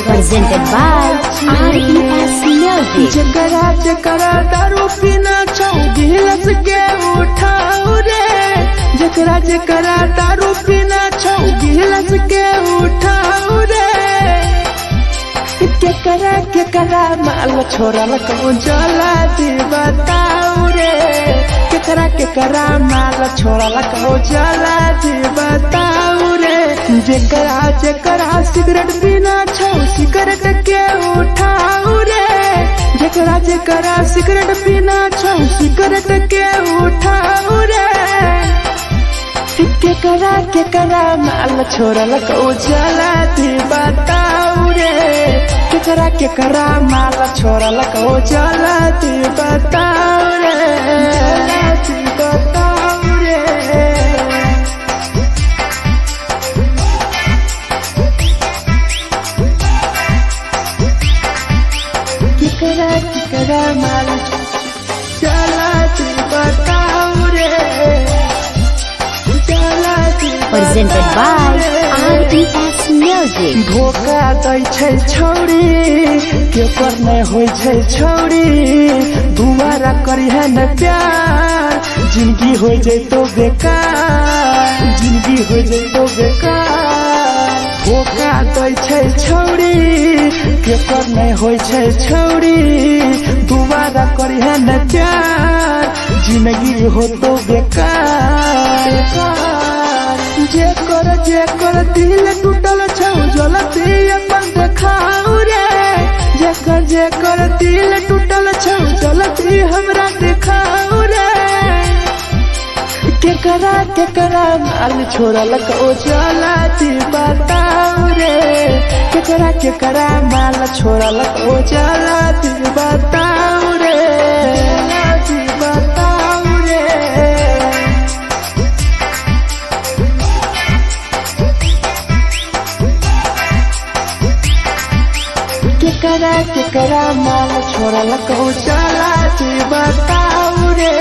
Presented by RES Music. जकरा जकरा दारू पीना गिलास के उठाओ रे, जकरा जकरा दारू पीना गिलास के उठाओ रे। केकरा माल छोड़ल कहूँ जला दी बताओ रे, केकरा माल छोड़ल कहूँ जला दी बताओ रे। जकरा जकरा सिगरेट पीना सिगरेट के उठाओ रे, जकरा जकरा सिगरेट पीना सिगरेट के उठाओ रे। केकरा माल छोड़ल कहूँ जला दी बताओ रे, केकरा माल छोड़ल कहूँ जला दी बताओ रे, जला दी बताओ रे। केकरा माल जला दी बताओ रे, जला दी। Presented by RES Music. धोखा दै छै छौरी केकर नहीं होय छै छौरी, दुबारा करिहे न प्यार जिंदगी हो जैतो बेकार, जिंदगी हो जैतो बेकार। धोखा दै छै छौरी केकर नहीं होय छै छौरी, दुबारा करिहे न प्यार जिंदगी हो तो बेकार। जेकर दिल टूटल छौ जलती अपन देखाओ रे, जेकर दिल टूटल छौ जलती हमरा देखाओ रे। केकरा माल छोड़ल कहूँ जला दी बताओ रे, केकरा माल छोड़ल कहूँ जला दी बताओ रे, जला दी बताओ रे। केकरा माल छोड़ल कहूँ जला दी बताओ रे,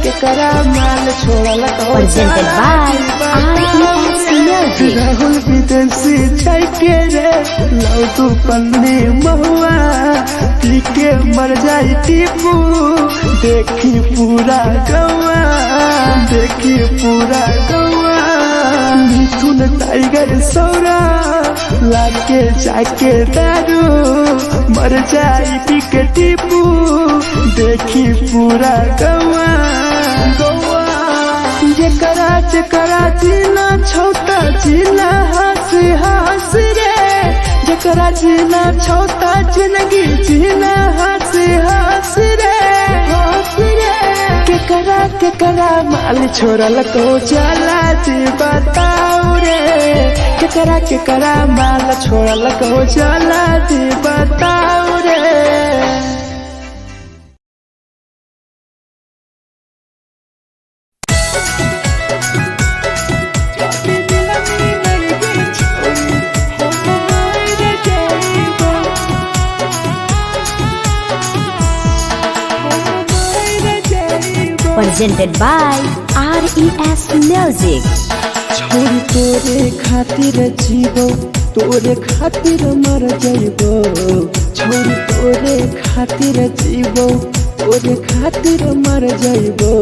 केकरा माल छोड़ल कहूँ Presented by RES Music. Rahul विदेशी छै के रे लौ तू पन्नी महुआ, पी के मर जाई टीपू देखी पूरा गौआ, देखी पूरा गौआ। मिथुन टाइगर सौरा लाके जाके दारू मर जाई पी के टीपू देखी पूरा गौआ, गौआ। जकरा जीना छोटा जीना हंसी हंसी रे, जकरा जीना छोटा जिंदगी जीना हंसी हंसी रे, हंसी रे। केकरा माल छोड़ल कहूँ जला दी बताओ रे, केकरा माल छोड़ल कहूँ जला दी बताओ रे। Presented by RES Music. छोरी तोरे खातिर जीवो तोरे खातिर मर जाइबो, छोरी तोरे खातिर जीवो तोरे खातिर मर जाइबो।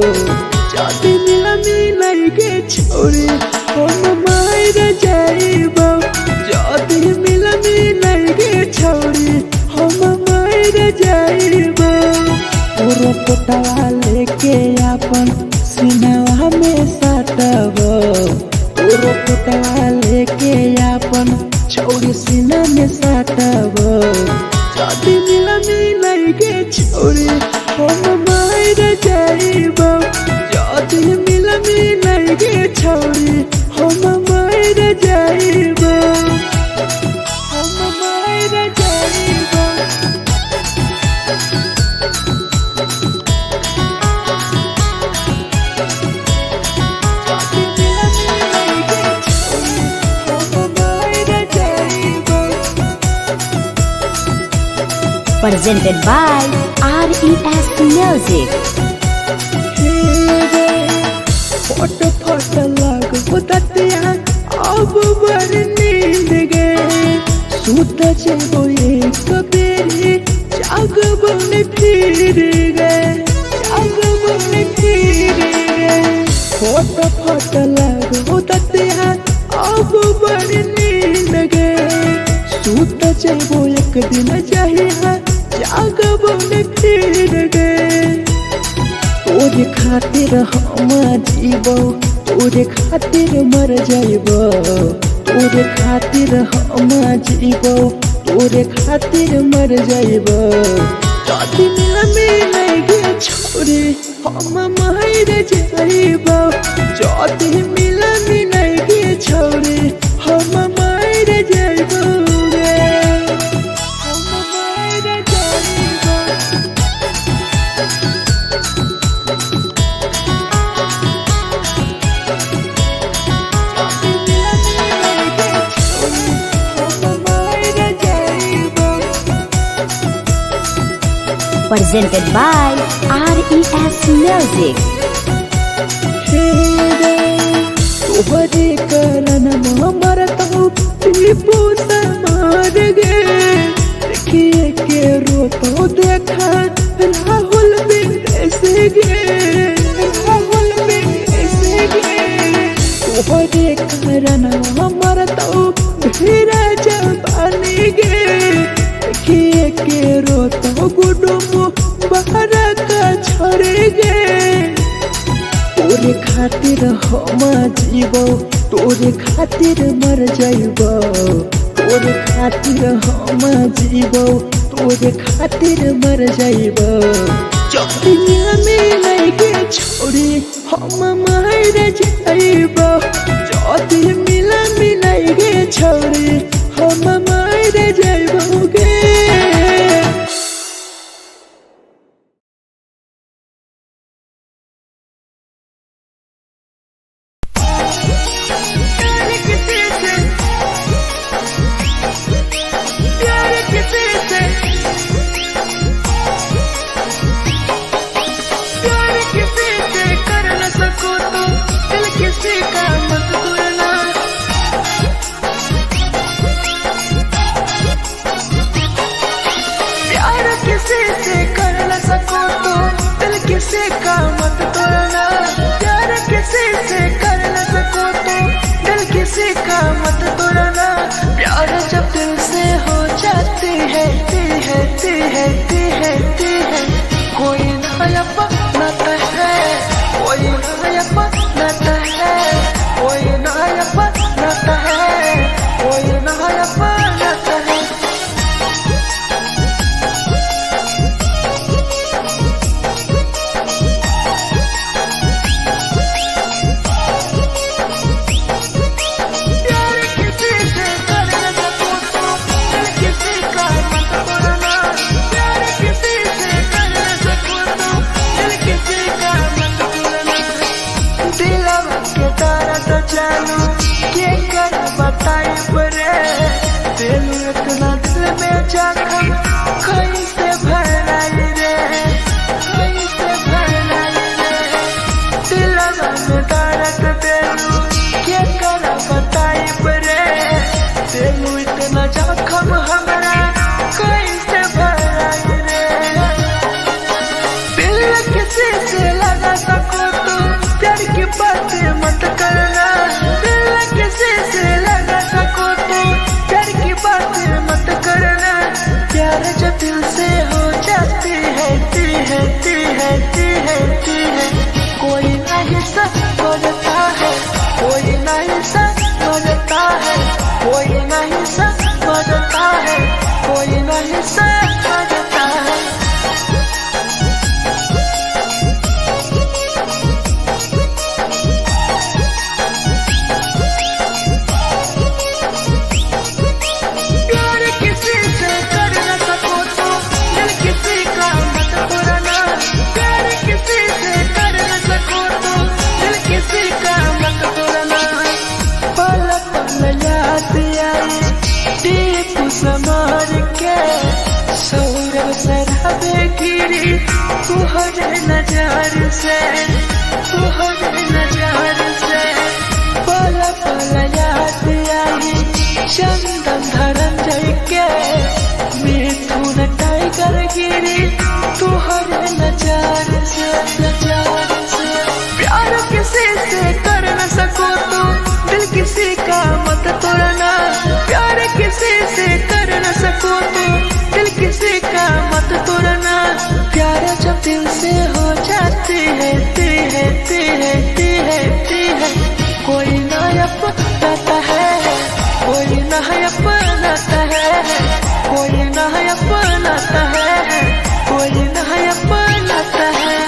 जाति मिलन के छोरी हम मर जाइबो, जाति मिलन के छोरी हम मर जाइबो। तोरे पोटवा लेके अपन सीनवा में सटबो, तोरे पोटवा लेके अपन छौरी सीना में सटबो। जाति मिलन के छोरी हम मर जाइबो, जाति मिलन के छोरी हम मर जाइबो, हम मर जाइबो। जाति मिलन के छोरी presented by RES Music. फोट फोट लाग बुततिया अब बर नींद गए सूत जेबो एक बेरी जाग बन फिर गए फोट फोट लाग बुततिया अब बर नींद गए सूत जेबो एक दिन जहिया जाग बन फिर गए तोरे खातिर हम जीबो तोरे खातिर मर जाइबो तोरे खातिर हम जीबो तोरे खातिर मर जाइबो जदि मिले गे छोरे हम मर जाइबो जदि मिले गे छोरे हम मर जाइबो Presented by RES Music. तोहरे कारण मरत हूँ टीपू समार गे देखिए के रोतो देखा राहुल विदेश गे तोहरे कारण मरत हूँ भीरा जवानी गे देखिए के रोतो गुडुमो बाहर का छोड़ गे तोरे खातिर हम जीबो तोरे खातिर मर जाइबो तोरे खातिर हम जीबो तोरे खातिर मर जाइबो जदि मिले गे छोरी हम मर जाइबो जदि मिले गे छोरी हम मर जाइबो गे किसी का मत तोड़ना प्यार किसी से कर न सको तो दिल किसी का मत तोड़ना प्यार जब दिल से हो जाती है कोई नया बनाता है कोई नया बनाता है कोई नया बनाता है कोई नया बनाता है इतना दिल में जख्म कैसे भराई रे कैसे भराई रे दिलवा में दर्द देलू क्या कर बताई रे देलू इतना जख्म हमरा कैसे भराई रे दिल किसी से लगा सको तो प्यार की बातें मत करना दिल किसी से लगा सको तो प्यार की बातें मत करना प्यार जब दिल से जाबे गिरी तुहरे नजर से, तुहरे नजर से। पल पल याद आई चंदन धनंजय के, मिथुन टाइगर गिरी तुहरे नजर से, नजर से। प्यार किसी से कर न सको तो दिल किसी का मत तोड़ना, प्यार किसी से कर न सको तो दिल किसी का मत तोड़ना। प्यार जब दिल से हो जाती है कोई ना अपनाता है, कोई ना अपनाता है, कोई ना अपनाता है, कोई ना अपनाता है।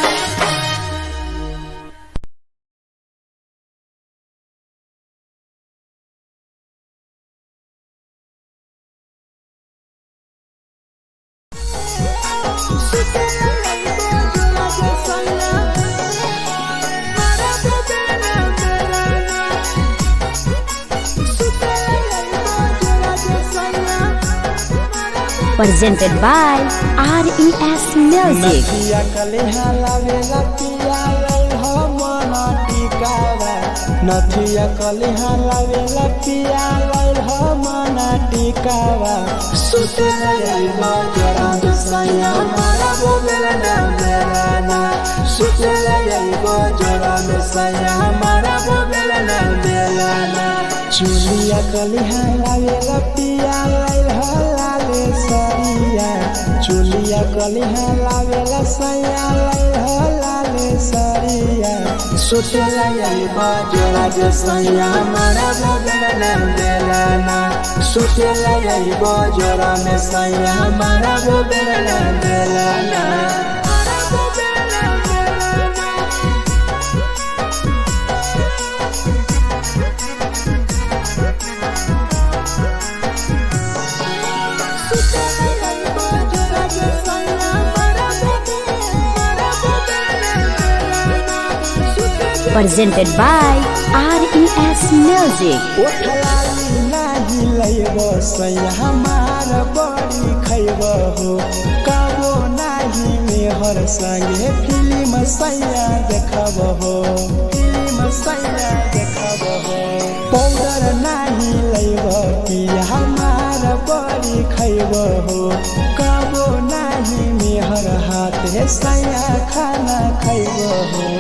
Presented by RES Music. नथिया कलिहा लावेला पिया लई हो मना टिकावा, नथिया कलिहा लावेला पिया लई हो मना टिकावा। सुते लई बजरा सैया मारा बोलेला ना मेरा ना, सुते लई बजरा सैया मारा बोलेला ना मेरा ना। चुलिया कलिहा लावेला पिया लई हो लाले सरिया, चुलिया कलिहा लावेला सैया लई हो लाले सरिया। सुतेला यही बजरा सैया मारा बोलेला ना मेरा ना, सुतेला यही बजरा में सैया मारा बोलेला ना मेरा ना। Presented by RES Music. ओठलाली नाही लइबो सैया हमार बड़ी खइबो हो, कबो नाही मेहर संगे फिल्म सैया देखबो हो, फिल्म सैया देखबो हो। पाउडर नाही लइबो पिया हमार बड़ी खइबो हो, कबो नाही मेहर हाथे सैया खाना खइबो हो।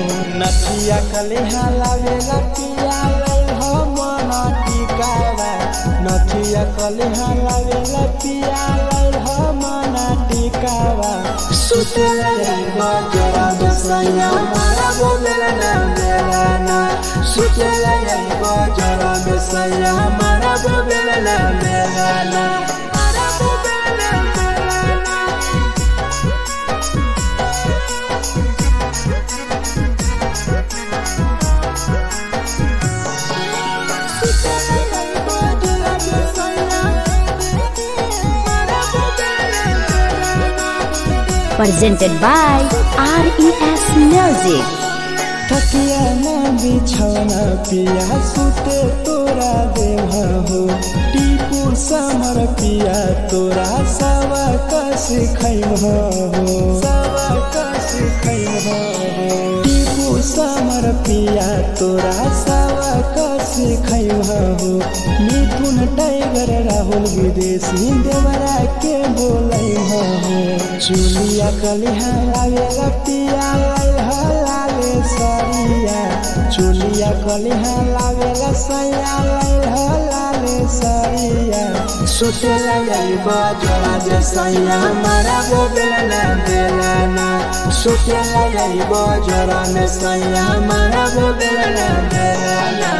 नथिया कलिहा लावेला पिया लई हो मना टिकावा, नथिया कलिहा लावेला पिया लई हो मना टिकावा। सुते लई बजरा सैया मारा बोलेला ना मेरा ना, सुते लई बजरा सैया मारा बोलेला ना मेरा ना। Presented by RES Music. तकिया ना बिछौना पिया सुते तोरा देह हो, टीपू समर पिया तोरा सवा कस खैम हो, सवा कस खैम हो। टीपू समर पिया तोरा सवा कस खैम हो। मिथुन टाइगर राहुल विदेशी देवरा के बोलै हो। चुलिया कलिहा लावेला पिया लई हो लाले सरिया, चुलिया कलिहा लावेला सैया लई हो लाले सरिया। सुतेला यही बजरा सैया मारा बोलेला ना मेरा ना, सुतेला यही बजरा सैया मारा बोलेला ना मेरा ना।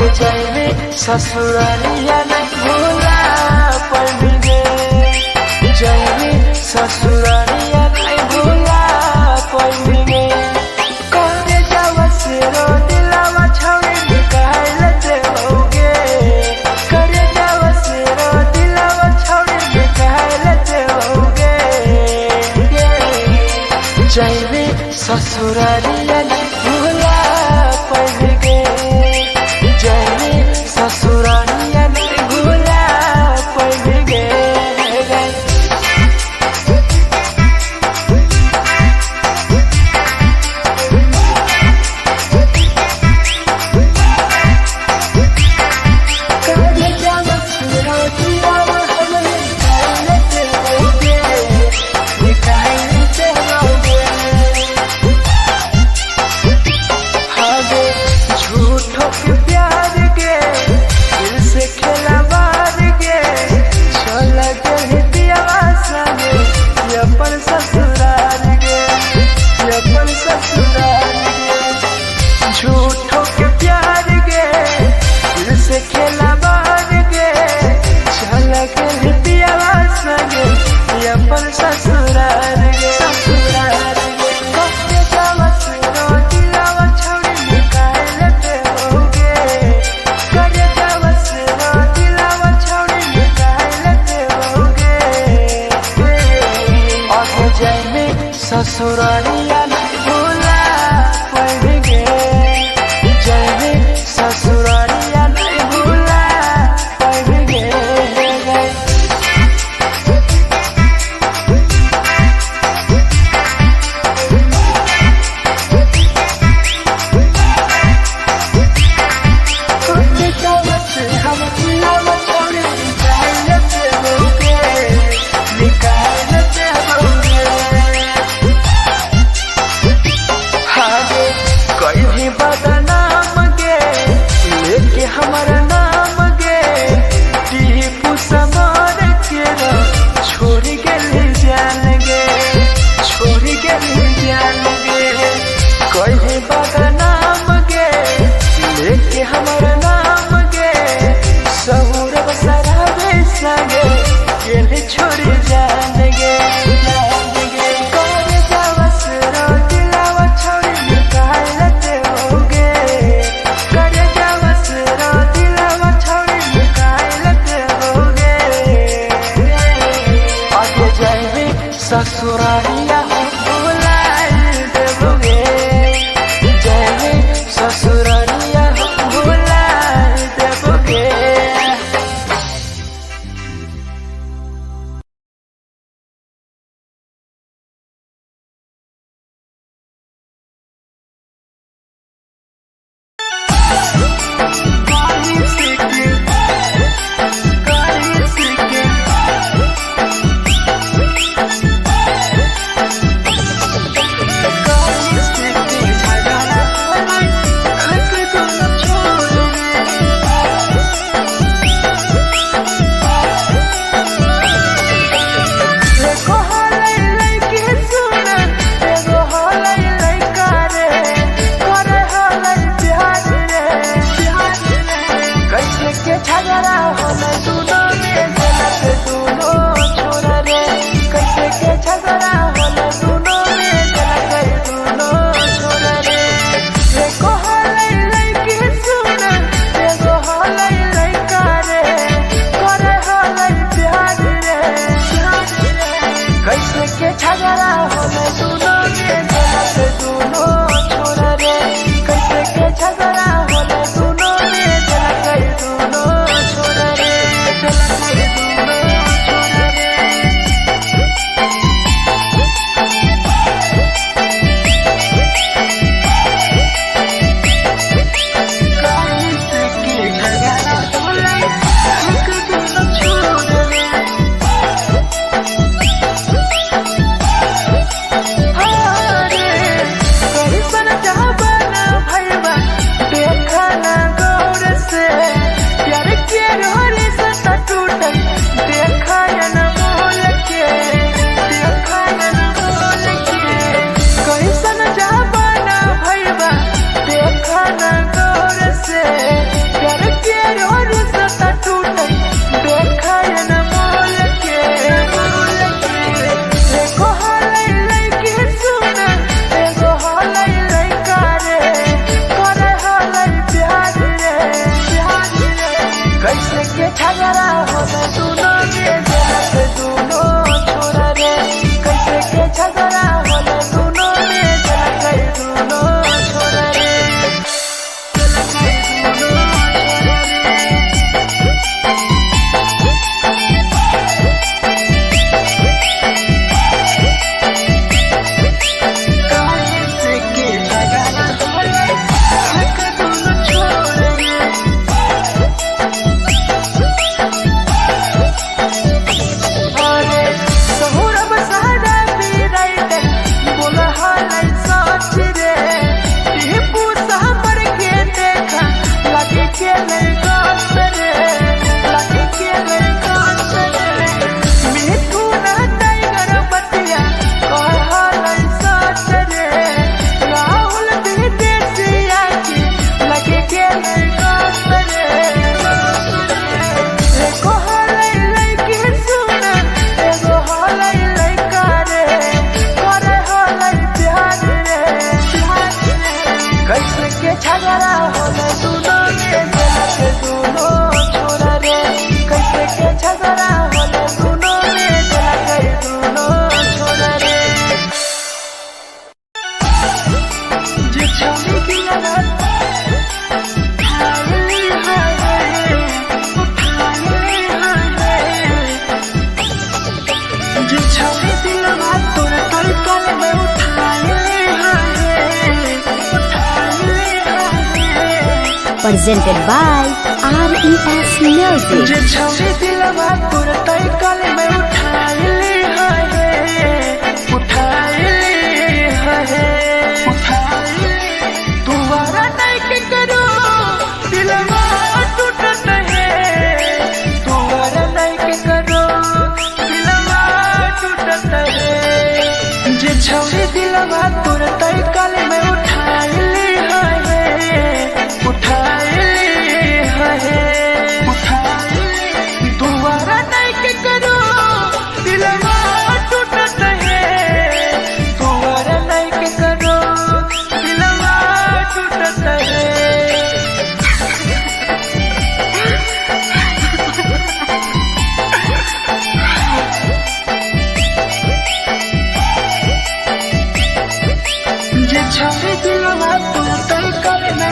आगे जाए ससुरालिया नहीं भूला पड़ेंगे, जाए ससुरालिया नहीं भूला पड़ेंगे। करे जावा से रो दिलावा छावे निकाल देओगे, करे जावा से रो दिलावा छावे निकाल देओगे। जाए ससुरालिया नहीं भूला पड़ेंगे, जाए ससुरालिया नहीं भूला पड़ेंगे। झूठों के प्यार गे दिल से खेला बार गे, चल के पियावा संगे अपन ससुराल गे, ससुराल गे। कटे जावा से रो दिलावा छावे निकाल देओगे, करे जावा से रो दिलावा छावे निकाल देओगे। आगे जाए ससुरालिया नहीं भूला पड़ेंगे, जाए ससुरालिया नहीं भूला पड़ेंगे। कुछ जावा से हम दिलावा छावे निकाल देओगे, निकाल देओगे। कोई भी बदनाम गे लेके हमारा नाम गे, टीपू समार के छोड़ गए जान गे, छोड़ गए जान गे। कोई भी बदनाम गे लेके हमारा नाम गे, सहूर बसरावे संगे गेले छोड़ जान गे, जान गे। करे जावा से रो दिलावा छावे निकाल देओगे, करे जावा से रो दिलावा छावे निकाल देओगे। आगे जाए ससुरालिया भूला देओगे, जाए ससुरालिया भूला देओगे। presented by RES Music. जे छौरी दिलवा तोर तई कल में उठाइली तुम्हारा नहीं के करो दिलवा टूटत है तुम्हारा नहीं के करो दिलवा टूटत है जे छौरी दिलवा तोर तई कल में उठाइली तुम्हारा नहीं के करो दिलवा टूटत है तुम्हारा नहीं के करो दिलवा टूटत है जे छवि दिलवा तू तई कल में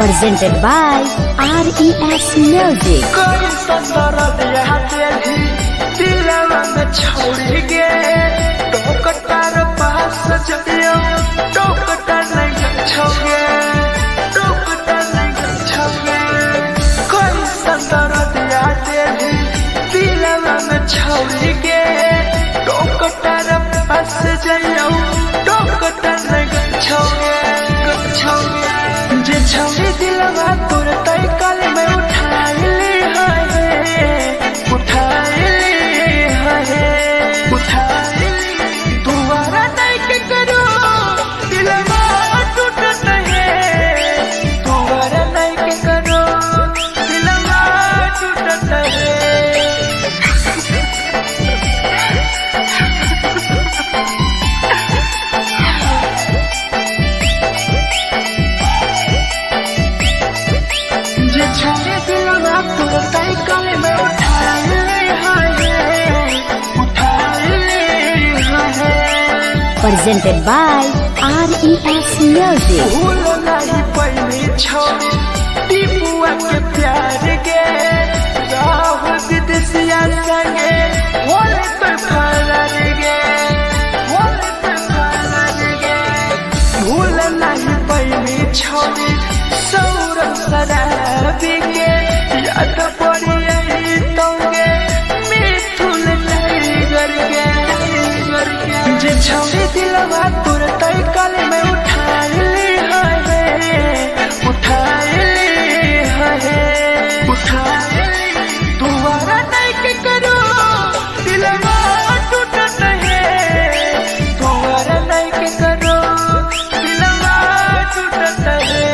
Presented by RES Music. कोई संदर दिया तेरी दिलवा में छोड़ के टोकटार पास जइयो टोकटार नहीं छोगे टोकटार नहीं छोगे कोई संदर दिया तेरी दिलवा में छोड़ के टोकटार पास जइयो टोकटार नहीं छोगे जे छौरी दिलवा तोर तई कल में उठाइली तुम्हारा नहीं के करो दिलवा टूटत है तुम्हारा नहीं के करो दिलवा टूटत है छौरी दिलवा तोर तई कल में Presented by RES Music. भूल नहीं पहली छौरी टीपुआ के प्यार के राहुल विदेशिया संगे होले तो फरार गे भूल नहीं पहली छौरी सौरभ शराबी के याद पड़ी यही तोगे मिथुन टाइगर के जे छौरी दिलवा तोर तई कल में उठाइली तुम्हारा नहीं के करो दिलवा टूटत है तुम्हारा नहीं के करो दिलवा टूटत है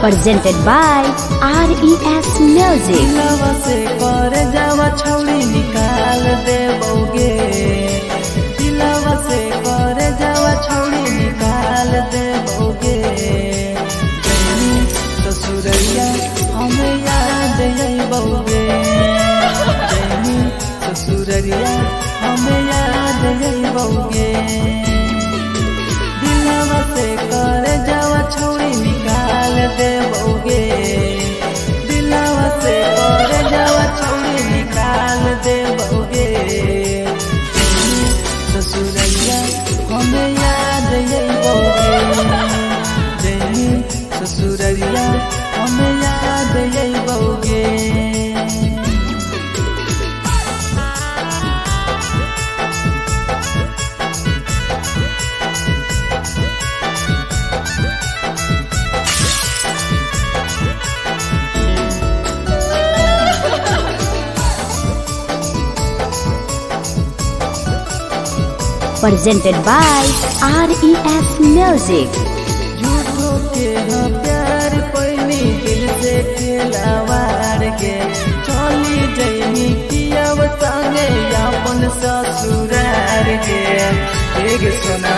Presented by RES Music. दिलवा से कर जावा छौरी निकाल देबोगे दिलवा से कर जावा छौरी निकाल देबोगे जैनी ससुरैया हमें याद अइबोगे जैनी ससुरैया हमें याद अइबोगे दिलवा से कर जावा छौरी निकाल देबोगे दिलवा से कर जावा छौरी निकाल देबोगे ससुरैया हमें याद अइबोगे जैनी ससुरैया हमें याद अइबोगे presented by RES Music. झूठो के हाँ प्यार पैनी दिल से खिलावार के चली जैनी किया संगे अपन ससुरार के एक सुना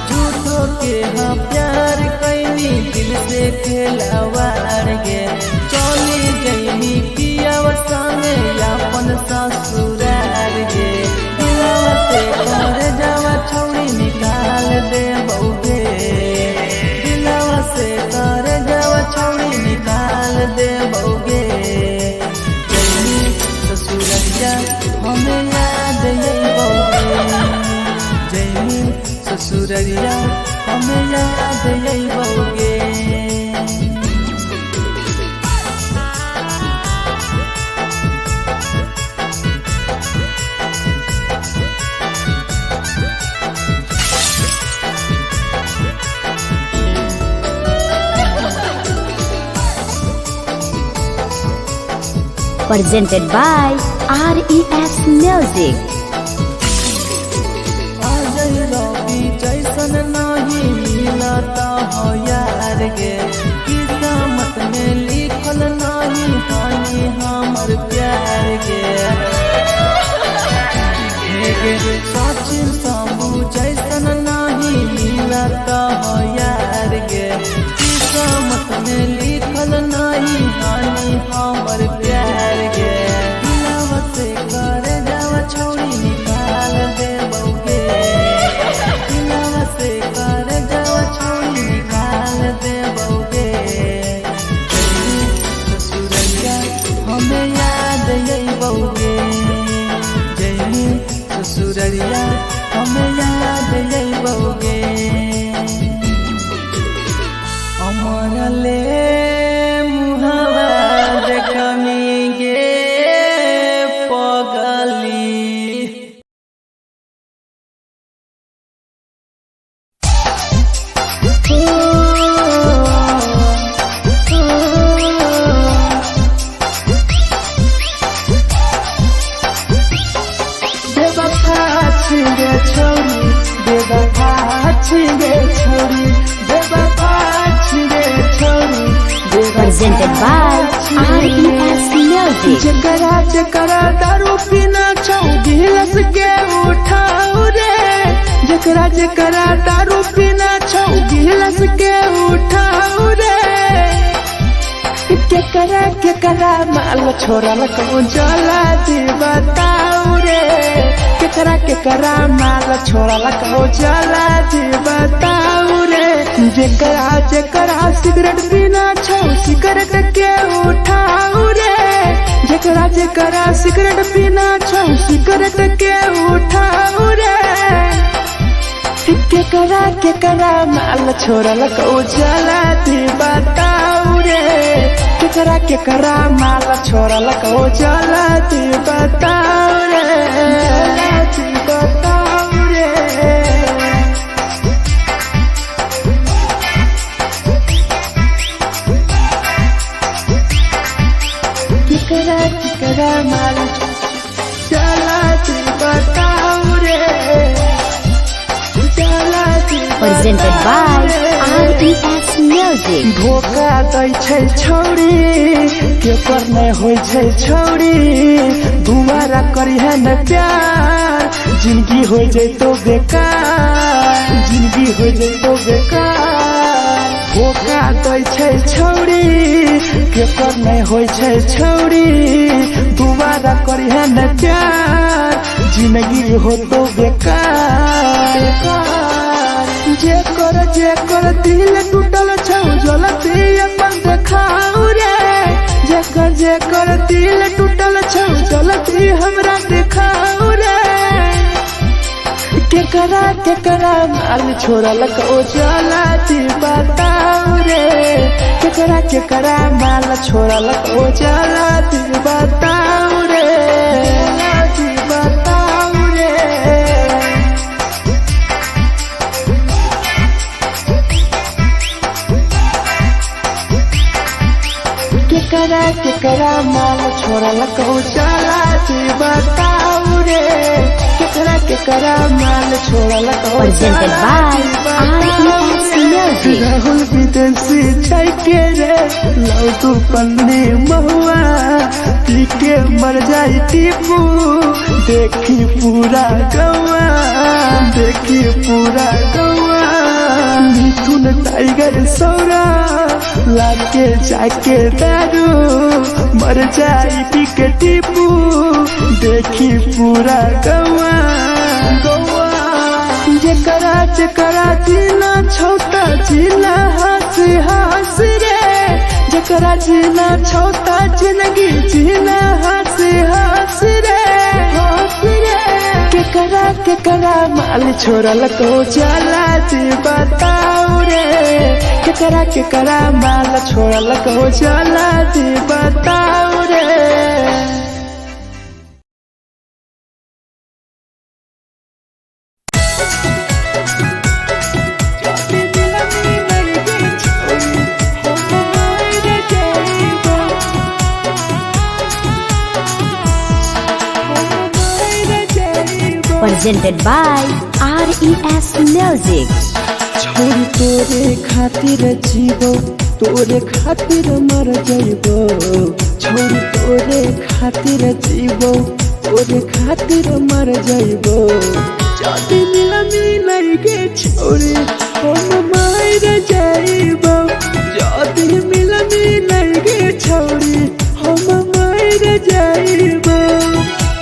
झूठो के हाँ प्यार कैनी दिल से खिलावार के चली जैनी किया संगे अपन ससुरार के कर जावा छौड़ी निकाल दे बउगे दिलवा से कर जावा छौड़ी निकाल दे बउगे जैनी ससुररिया हमें याद यही बउगे जैनी ससुररिया हमें याद यही बउगे Presented by RES Music. Ajay रवि जैसन नहीं मिलता हो यार गे किस्मत में लिखल नहीं हानि हमर प्यार गे सचिन साबू जैसन नहीं मिलता हो यार गे किस्मत में लिखल नहीं हानि हमर प्यार गे दिलवा से कर जावा छौड़ी निकाल दे बउगे दिलवा से कर जावा छौड़ी निकाल दे बउगे ससुररिया हमें याद यही बउगे जैनी ससुररिया हमें याद यही बउगे अमर ले मुहावा देखनी गे पगली बेवफा छिगे छोरी बेवफा छिगे छोरी बेवफा छिगे छोरी Presented by RES Music. जकरा जकरा दारू पीना छौ गिलास के उठाऊ रे जकरा जकरा दारू पीना छौ गिलास के उठाऊ रे केकरा माल छोड़ल कहूँ जला दी बताऊ रे केकरा माल छोड़ल कहूँ जला दी बताऊ रे जकरा जकरा सिगरेट पीना छौ सिगरेट के उठाऊ रे जकरा जकरा सिगरेट पीना छौ सिगरेट के उठाऊ रे केकरा माल छोड़ल कहूँ जला दी बताऊ रे केकरा माल छोड़ल कहूँ जला दी बताऊ रे जला दी बताऊ रे केकरा माल चला दी बताऊ रे चला दी Presented by RES Music. धोखा दै छै छौड़ी केकर नहीं होइ छै छौड़ी दुबारा करिहे न प्यार जिंदगी हो जैतो बेकार जिंदगी हो जैतो बेकार धोखा दै छै छौड़ी केकर नहीं होइ छै छौड़ी दुबारा करिहे न प्यार जिंदगी हो तो बेकार जेकर दिल टूटल छौ जलती अपन देखाऊ रे जेकर दिल टूटल छौ जलती हमरा देखाऊ रे केकरा माल छोड़ल कहूँ जलती बताऊ रे केकरा माल छोड़ल कहूँ जलती बताऊ रे जलती बताऊ रे केकरा माल छोड़ल कहूँ चला बताऊ रे के करा माल छोड़ल Presented by RES Music. Rahul विदेशी चाय के रे लाउ तू पन्नी महुआ पी के मर जाई टीपू देखी पूरा गवा देखी पूरा गवा मिथुन टाइगर सौरा लाके जाके दारू मर जाई पी के टीपू देखी पूरा गवा गवा जकरा जकरा जिला छोटा जिला हंस हंस रे जकरा जिला छोटा जिंदगी जिला हंस हंस रे हंस रे केकरा माल छोड़ल को चला जी बताओ रे केकरा माल छोड़ल को चला जी बताओ रे। Presented by RES Music. छोरी तोरे खातिर जीवो तोरे खातिर मर जाइबो छोरी तोरे खातिर जीवो तोरे खातिर मर जाइबो जदी मिला के छोरी हम मर जाइबो जदी मिला के छोरी हम मर जाइबो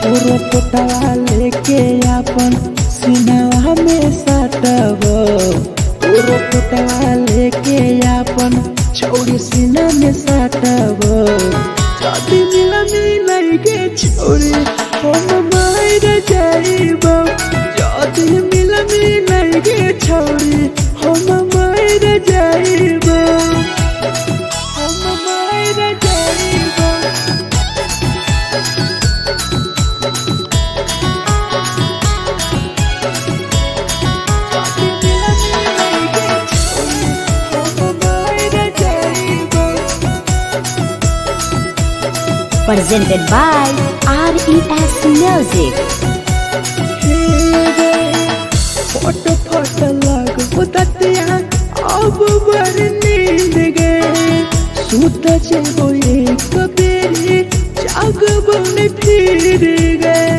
पूरा पोटवा लेके अपन सीनावा में साटबो पूरा पोटवा लेके अपन छोड़ी सीना में साटबो जदी मिला के छोड़ी हम मर जाइबो जदी मिला के छोड़ी हम मर जाइबो हम मर जाइबो। Presented by RES Music. फोट फोट लगो ततिया अब बड़ नींद गए सूत जेबो एक बेरी जागबो ने फिर गए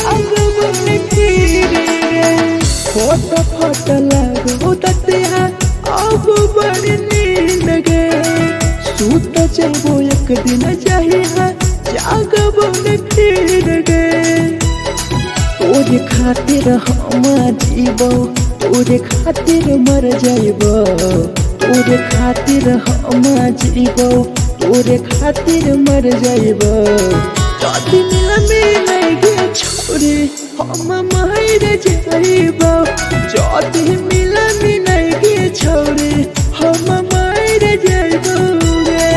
जागबो ने फिर गए फोट फोट लगो ततिया अब बड़ नींद गए सूत जेबो एक दिन चाहिए जागबो ने फिर गए तोरे खातिर हम जीवो तोरे खातिर मर जाइबो तोरे खातिर हम जीवो तोरे खातिर मर जाइबो जदी मिला के छोरी हम मर जाइबो जदी मिला के छोरी हम मर जाइबो रे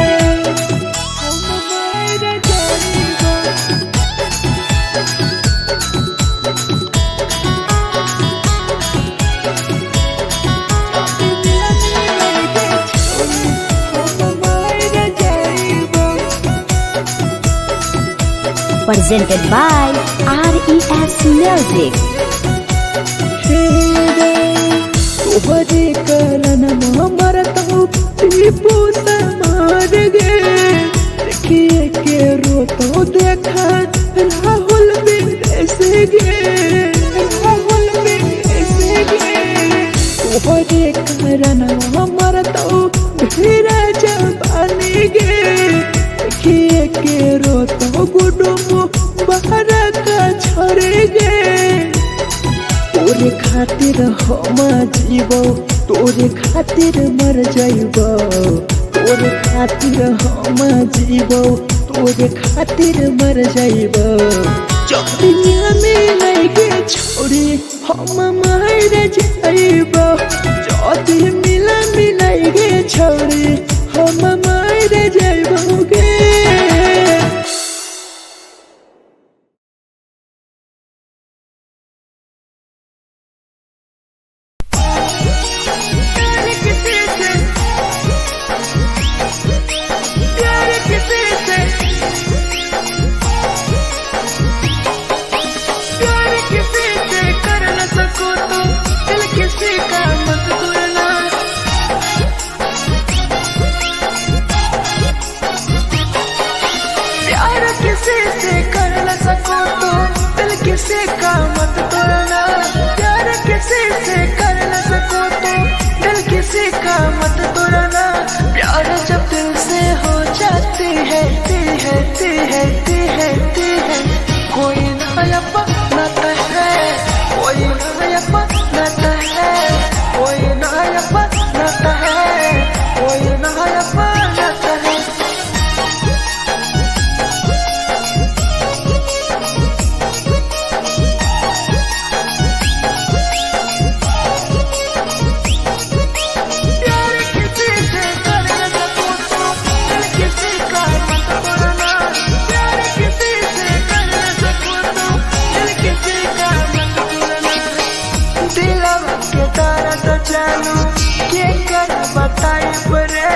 हम मर जाइबो। Presented by RES Music. तोहरे करन मरत हूँ टीपू समार गे देखिए के रोतो देखा राहुल विदेश गे राहुल विदेश गे तोहरे करन मरत हूँ धीरे जवानी गे देखिए के रोतो गुडुम बाहर का छोड़ गे तोरे खातिर हम जीवो तोरे खातिर मर जाइबो तोरे खातिर हम जीवो तोरे खातिर मर जाइबो जदी मिला के छोड़ी हम मर जाइबो जदी मिला के छोड़ी हम मर जाइबो गे। जालू के कर बताई बरे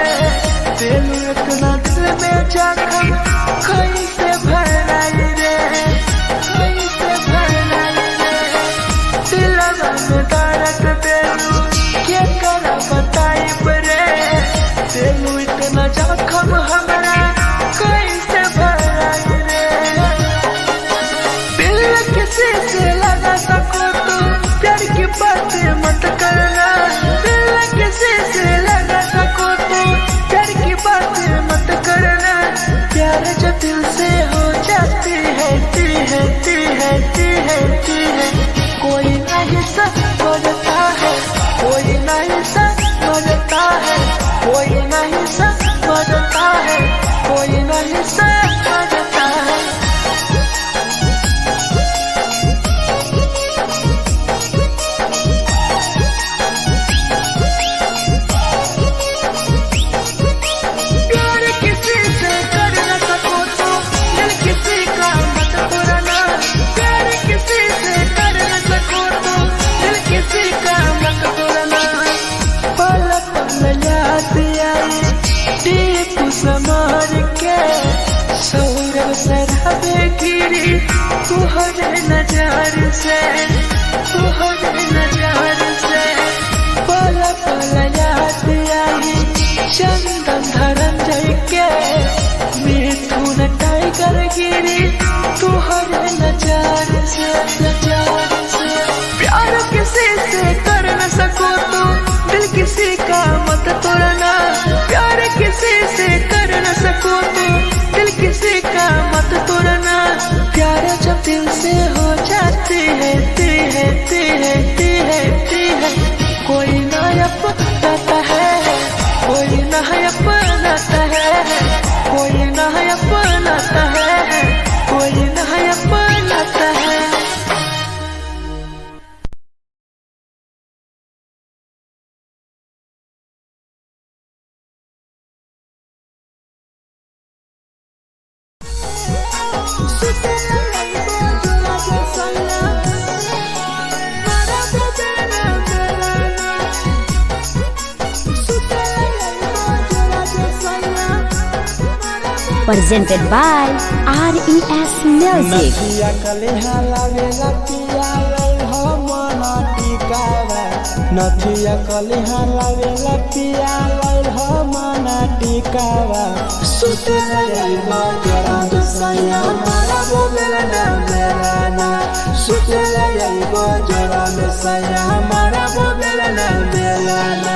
तेलू इतना दिल में जखम कैसे भराई रे कैसे भराई रे दिलवा में दर्द देलू के कर बताई बरे तेलू इतना जखम हमरा कैसे भराई रे दिल किसी से लगा सको तो प्यार की बातें मत करना दिल किसी से लगा सको तो प्यार की बातें मत करना प्यार जो दिल से हो जाती है कोई नहीं समझता है कोई नहीं समझता है कोई नहीं समझता है कोई नहीं समझता है समार के सौरव सराबे गिरी तुहरे नजार से पल पल याद आई चंदन धरंजय के मिथुन टाइगर गिरी तुहरे नजार से प्यार किसी से कर न सको तो दिल किसी का मत तोड़ना प्यार किसी से कर न सको तो दिल किसी का मत तोड़ना प्यार जब दिल से हो जाती है कोई ना अपनाता है कोई ना अपनाता है कोई ना अपनाता है कोई ना अपनाता है Presented by RES Music. नथिया कलिहा लावेला पिया लई हो मना टिकावा नथिया कलिहा लावेला पिया लई हो मना टिकावा सुते लई जरा दुसैया मारा बोलेला ना मेलाना सुते लई जरा दुसैया मारा बोलेला ना मेलाना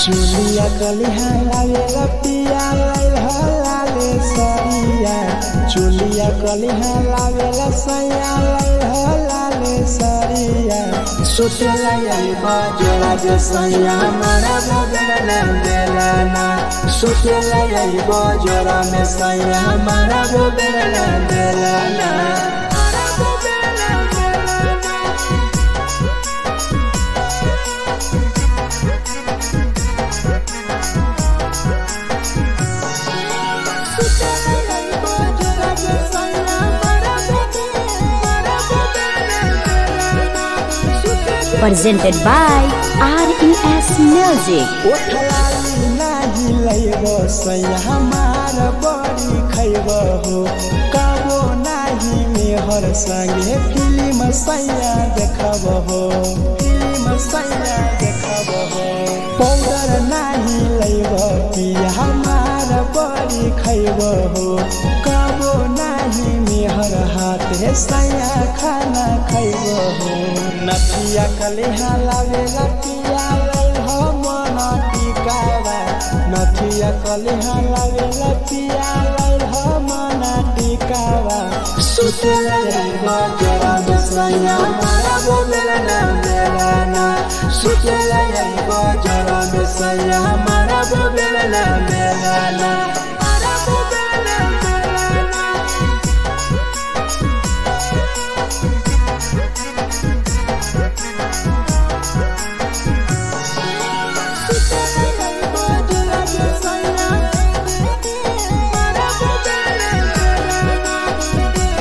चुलिया कलिहा लावेला पिया लई हो लाले सरिया चुलिया कलिहा लावेला सैया लई हो लाले सरिया सुते लई जोड़ा जे सैया मारा बोलेला ना मेलाना सुते लई जोड़ा में सैया मारा बोलेला ना Melana Presented by RES Music. ओठलाली नाही लैबो सैया हमार बड़ी खैबो हो कबो नाही मेहर संगे फिल्म सैया देखबो हो पाउडर नाही लैबो पिया हमार बड़ी खैबो हो कबो नाही मेहर हाथ सैया खाना खैबो हो नथिया कलिहा लावेला पिया लई हो मना टिकावा नथिया कलिहा लावेला पिया लई हो मना टिकावा सुते लई जरा दुसैया मारा बोलेला ना मेलाना सुते लई जरा दुसैया मारा बोलेला ना Melana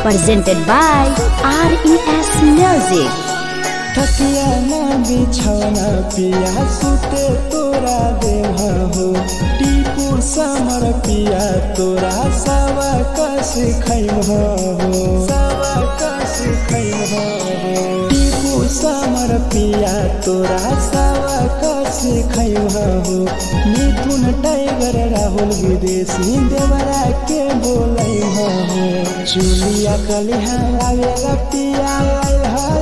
Presented by RES Music. थकिया ना बिछौना पिया सुते तोरा देवा हो टीपू समर पिया तोरा सवा कस खैम हो सवा कस खैम हो टीपू समर पिया तोरा सवा कस खैम हो मिथुन टाइगर राहुल विदेशी देवरा के बोलै हो चुलिया कलिहा लावेला पिया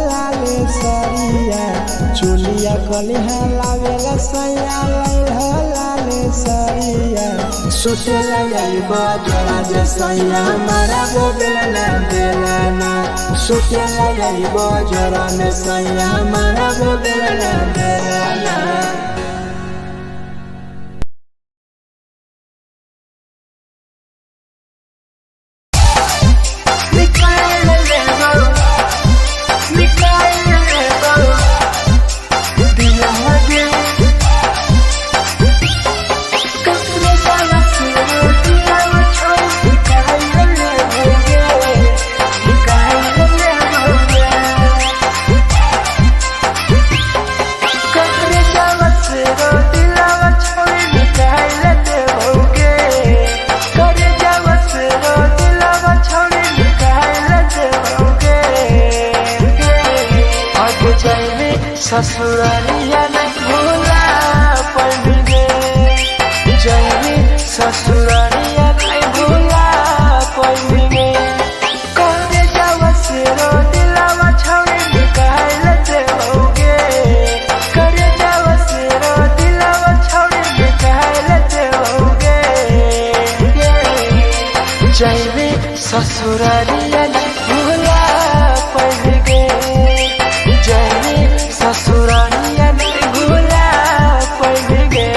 लाले सरिया चुलिया कलिहा लावेला सैया लाले सरिया सुतेला यही बजरा जे सैया हमारा वो बेलना बेलना सुतेला यही बजरा में सैया हमारा वो बेलना बेलना ससुरालिया नहीं भूला पड़ेंगे जैनी ससुरालिया नहीं भूला पड़ेंगे करे जावा से रो दिलावा छावे निकाल लेते होगे करे जावा से रो दिलावा छावे निकाल लेते होगे जैनी ससुरालिया नहीं भूला पड़ेंगे ससुरालिया नहीं भूला पड़ेंगे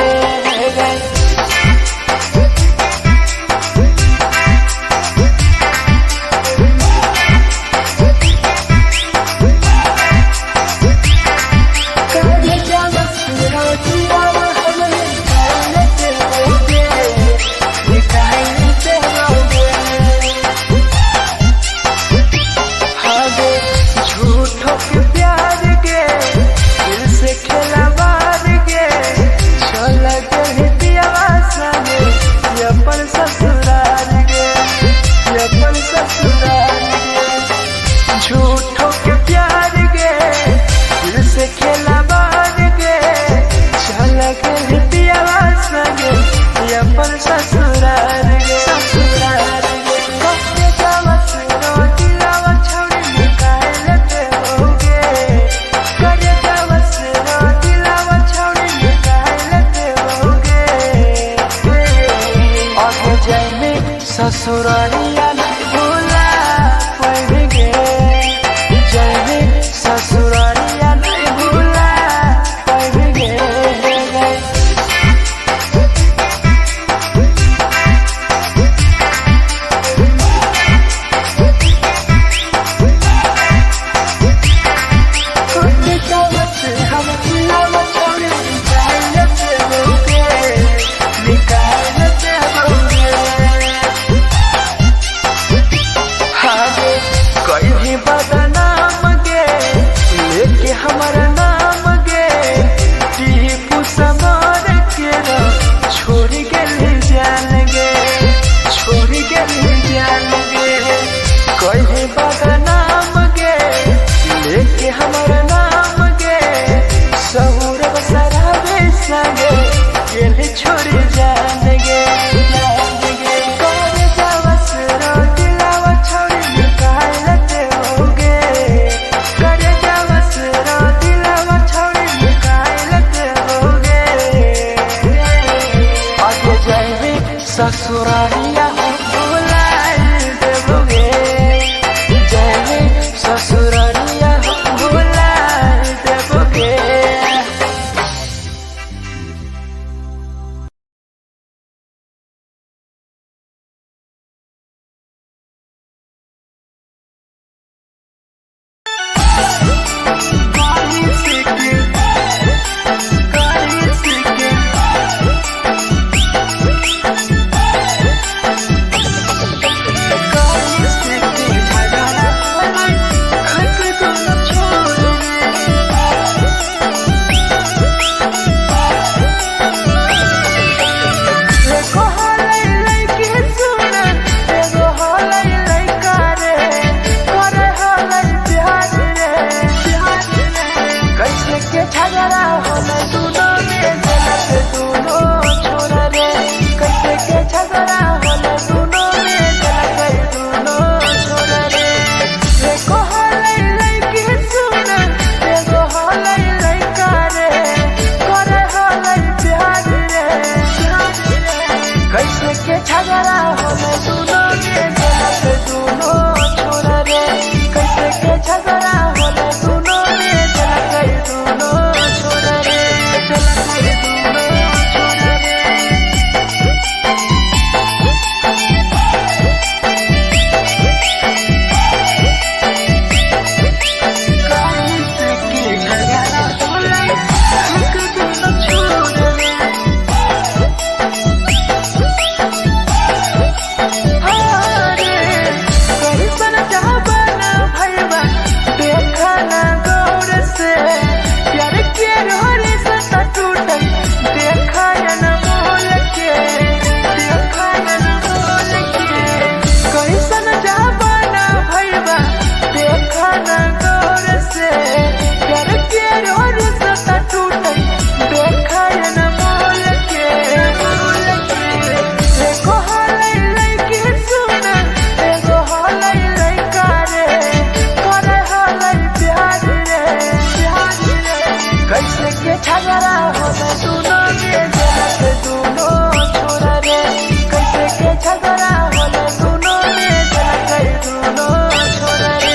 कैसे के झगड़ा होले दोनों में जलत दोनों छोरा रे कैसे के झगड़ा होले दोनों में जलत दोनों छोरा रे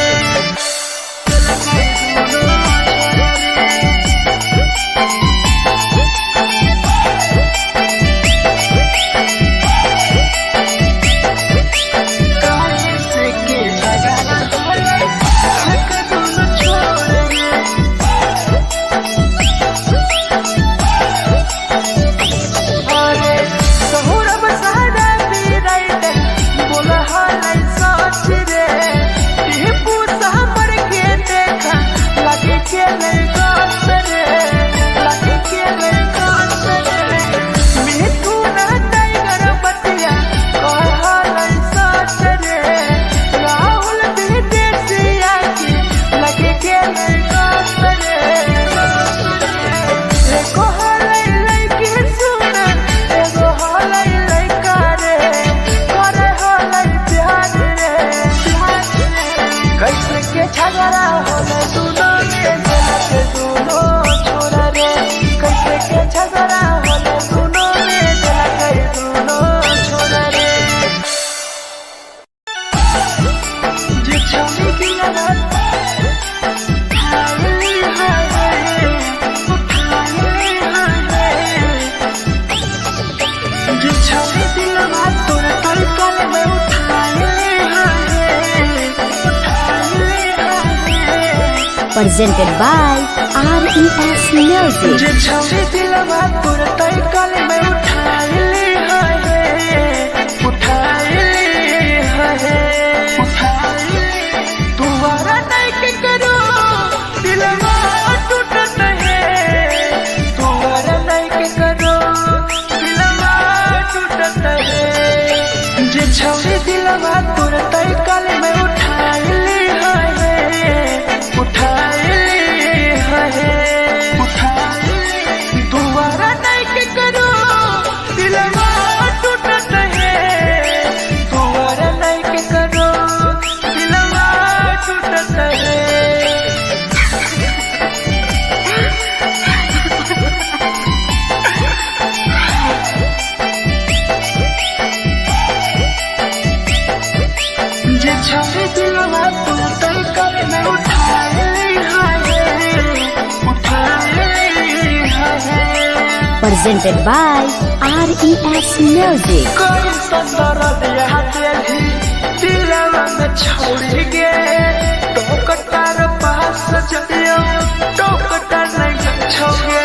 Presented by RES Music. छौरी दिलवा तोर तई कल में उठाइली दुआरा नहीं के करो दिलवा टूटत है दुआरा नहीं के करो दिलवा टूटत है छौरी दिलवा तोर तई कल में Presented by RES Music. कोई संदर दिया तेरी दिलवा में छोड़ गे टोकटार पास चलियो टोकटार नहीं छोगे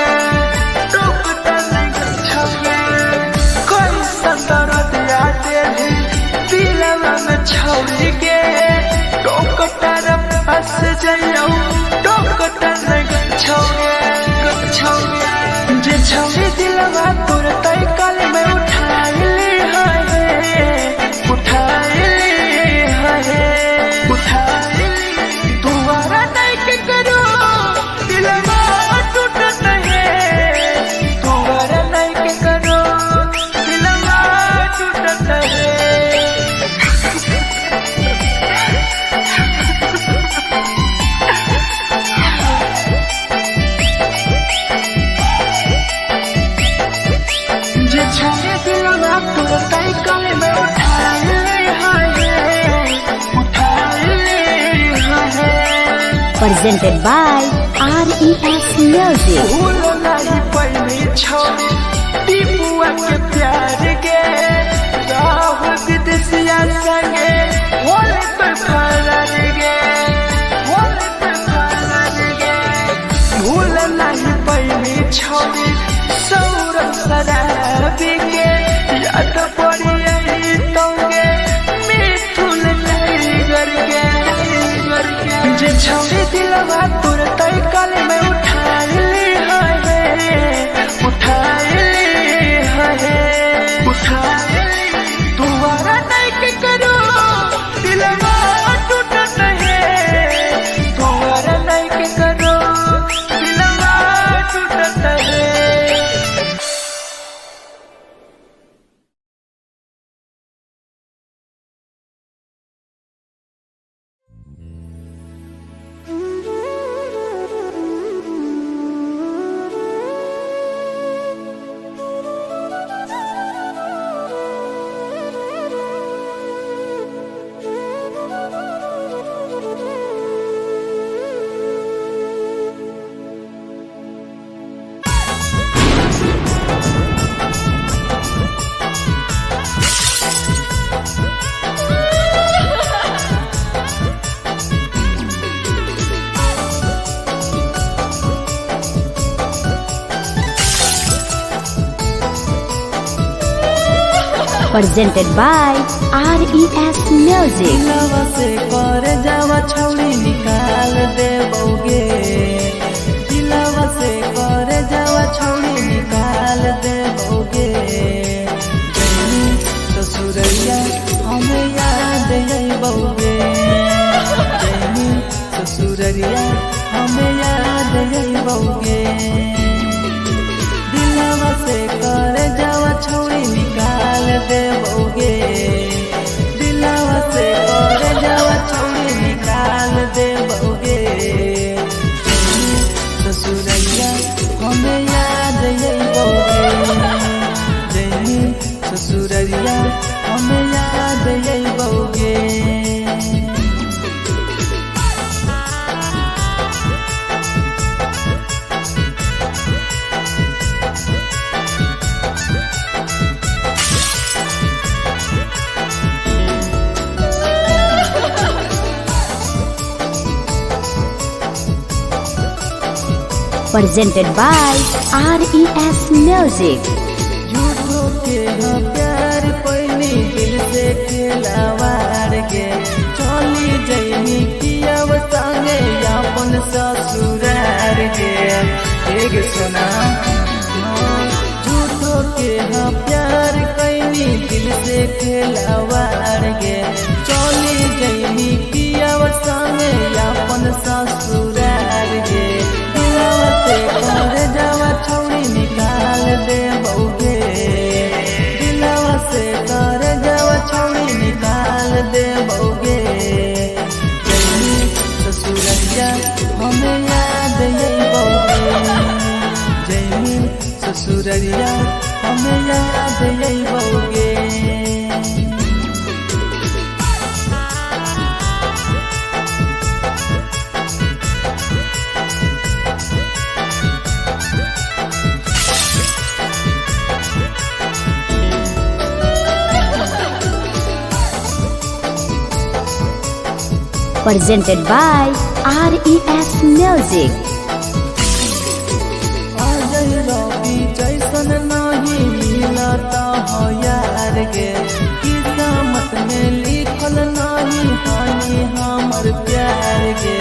टोकटार नहीं छोगे कोई संदर दिया तेरी दिलवा में छोड़ गे टोकटार पास चलियो टोकटार नहीं छोगे छौरी दिलवा तोर तई कल में उठाइली दुआरा नहीं के करो दिलवा टूटत है दुआरा नहीं के करो दिलवा टूटत है Presented by RES Music. भूल नहीं पहली छोड़ी टीपुआ के प्यार गे राहुल विदेशिया संगे होले पे फरार गे भूल नहीं पहली छोड़ी सौरभ शराबी गे याद पड़ी यही तोगे मिथुन टाइगर गे छौरी दिलवा तोर तई कल में उठाइली दुआरा नहीं के करो दिलवा टूटत है दुआरा नहीं के करो दिलवा टूटत है Presented by RES Music. दिलवा से कर जावा छौड़ी निकाल देबोगे, दिलवा से कर जावा छौड़ी निकाल देबोगे। जैनी ससुरैया हमें याद अइबोगे, जैनी ससुरैया हमें याद अइबोगे। दिलवा से कर जावा छौड़ी निकाल देबोगे, दिलवा से कर जावा छौड़ी निकाल देबोगे। ससुरैया हमें याद अइबोगे, जैनी ससुरैया हमें याद अइबोगे। Presented by RES Music. झूठो के हाँ प्यार पैनी दिल से खिलावार के, चली जैनी किया संगे अपन ससुरार के। एक सुना झूठो के हाँ प्यार कैनी दिल से खिलावार के, चली जैनी किया संगे अपन ससुरार के। दिलवा से कर जावा छौड़ी निकाल देबोगे, दिलवा से कर जावा छौड़ी निकाल देबोगे। जैनी ससुरैया हमें याद अइबोगे, जैनी ससुरैया हमें याद अइबोगे। Presented by RES Music. Ajay रवि जैसन नहीं मिलता हो यार गे, किस्मत में लिखल नहीं हानि हमर प्यार गे।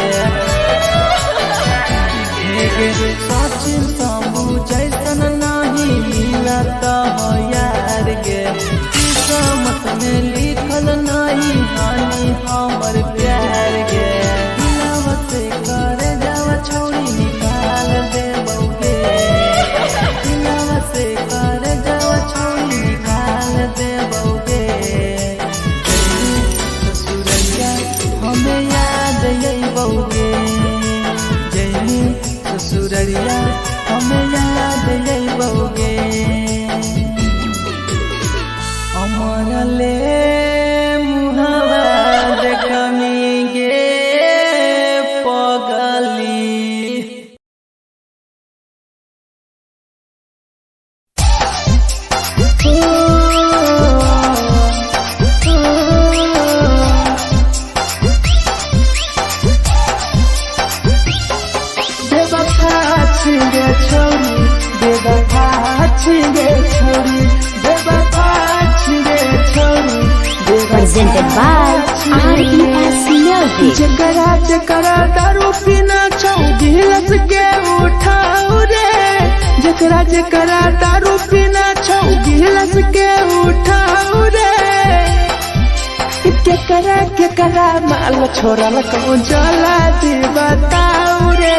सचिन शंभू जैसन नहीं मिलता हो यार गे, किस्मत में लिखल नहीं हानि हमर प्यार गे। दिलवा से कर जावा छौड़ी निकाल देबोगे, दिलवा से कर जावा छौड़ी निकाल देबोगे। जैनी ससुरैया हमें याद अइबोगे, जैनी ससुरैया हमें याद अइबोगे। अमर ले मुहावा देखनी गे पगली। बेवफा छिगे छोरी, बेवफा छिगे छोरी, बेवफा छिगे छोरी, Presented by RES Music. जकरा जकरा दारू पीना छौ गिलास के उठाओ रे, जकरा जकरा दारू पीना छौ गिलास के उठाओ रे। केकरा माल छोड़ल कहूँ जला दी बताओ रे,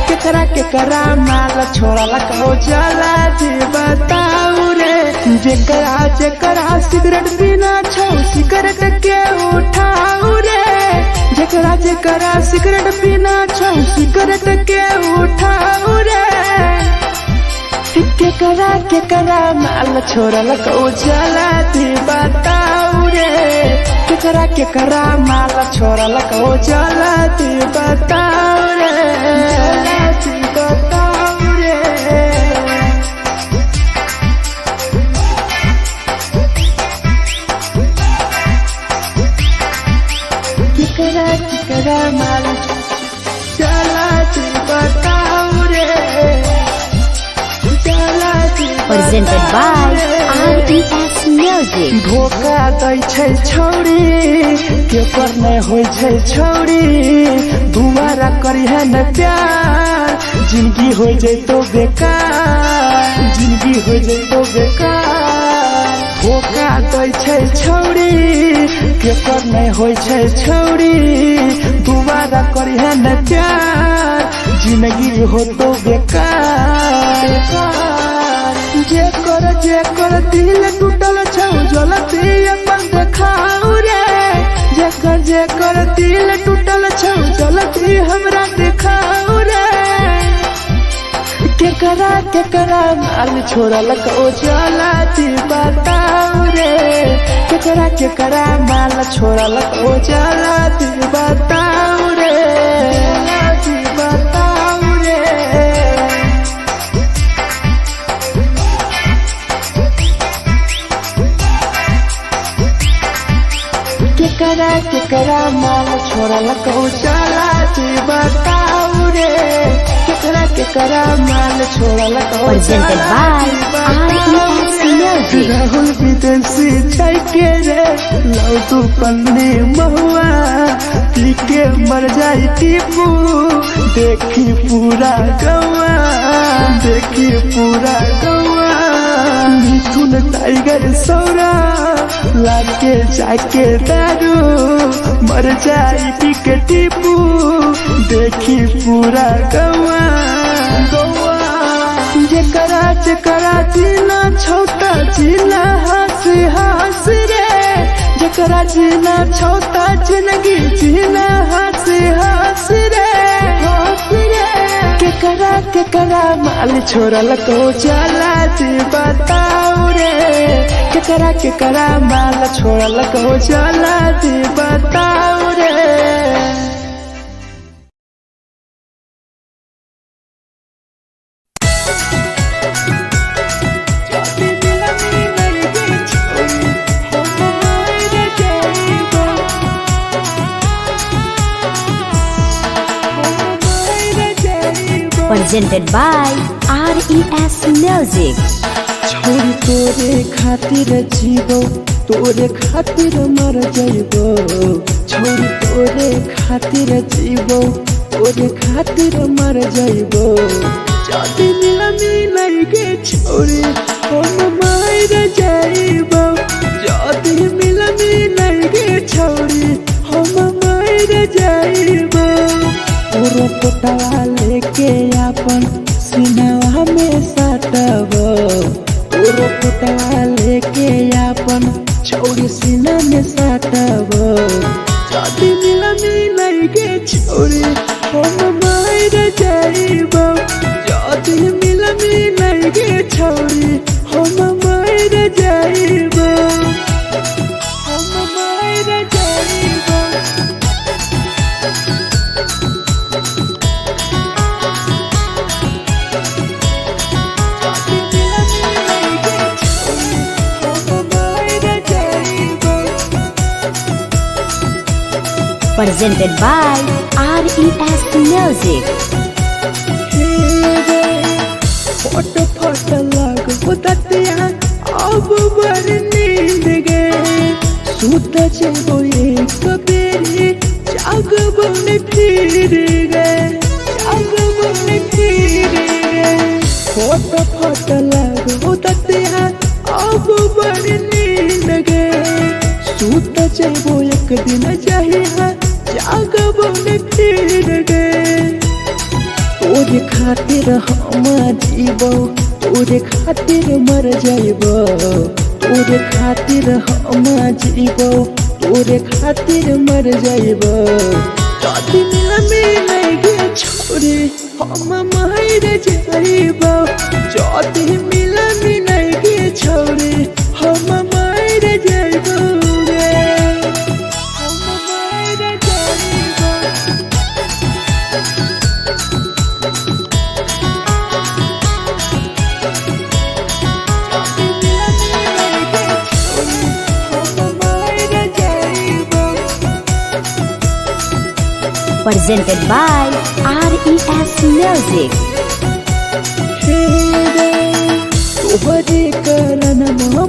केकरा माल छोड़ल कहूँ जला दी बताओ रे। जेकरा जेकरा सिगरेट पीना छौ सिगरेट के उठाओ रे, जेकरा जेकरा सिगरेट पीना छौ सिगरेट के उठाओ रे। केकरा माल छोड़ल कहूँ जला दी बताओ रे, केकरा माल छोड़ल कहूँ जला दी बताओ रे, जला दी बताओ रे। केकरा माल जला दी बताओ रे, जला दी Presented by RES Music. Music. धोखा दै छै छौरी के पर नहीं होय छै छौरी दोबारा करिहे न प्यार जिंदगी हो जैतो बेकार जिंदगी हो जैतो बेकार धोखा दै छै छौरी के पर नहीं होय छै छौरी दोबारा करिहे न प्यार जिंदगी हो तो बेकार जे कर दिल टूटल छौ जलती अपन देखाऊ रे जे कर दिल टूटल छौ जलती हमरा देखाऊ रे केकरा माल छोड़ल को जलती बताऊ रे केकरा माल छोड़ल को जलती बताऊ रे बताऊ रे केकरा माल छोड़ल को चलाती बताऊ रे केकरा माल छोड़ल को Presented by RES Music. Rahul विदेशी छै के रे लौ तू पन्नी महुआ पी के मर जाई टीपू देखी पूरा गौआ मिथुन टाइगर सौरा लाके जाके दारू मर जाई पी के टीपू देखी पूरा गौआ जेकरा जीना छोटा जीना हंस रे जेकरा जीना छोटा जिंदगी जीना हंस रे केकरा माल छोड़ल को चला बताऊ रे केकरा माल छोड़ल को चला बताऊ रे Presented by RES Music. छोरी तोरे खातिर जीवो तोरे खातिर मर जाइबो छोरी तोरे खातिर जीवो तोरे खातिर मर जाइबो जाति मिलनी के छोरी हम मर जाइबो जाति मिलनी के छोरी हम मर जाइबो तोरो पोटवा लेके अपन सिनवा में सटबो तोरो पोटवा लेके अपन छोरी सीना में सटबो जाति मिलनी के छोरी हम मर जाइबो जाति मिलनी के छोरी हम मर जाइबो हम मर जाइबो Presented by RES Music. फट लग बुततिया अब बर नींद गे सुत जेबो एक बेरी जागबो ने फिर गे फट लग बुततिया अब बर नींद गे सुत जेबो एक दिन चाहिए जागबो ने फिर गे तोरे खातिर हम जीवो तोरे खातिर मर जाइबो तोरे खातिर हम जीवो तोरे खातिर मर जाइबो जाति मिलनी के छोरी हम मर जाइबो जाति मिलनी के छोरी हम मर जाइबो रे हम मर जाइबो Presented by RES Music. तोहरे करन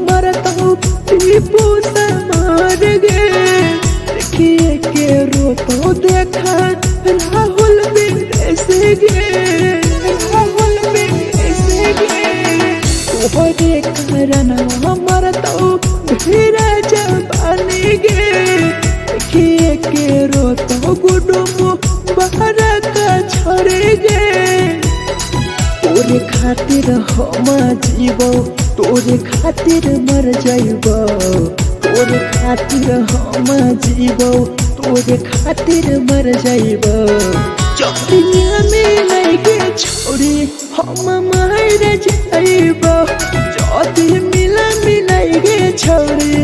मरत हूँ टीपू समार गे देखिए के रो तो देखा राहुल विदेश गे राहुल विदेश गे तोहरे कारण हमर तो धीरे जवानी गे देखिए के रो तो गुडुम बाहर का छोड़े गे तोरे खातिर हम जीवो तोरे खातिर मर जाइबो तोरे खातिर हम जीवो तोरे खातिर मर जाइबो दुनिया में लगे छोड़ी हम मर जाइबो जदी मिला मिलाइगे छोड़ी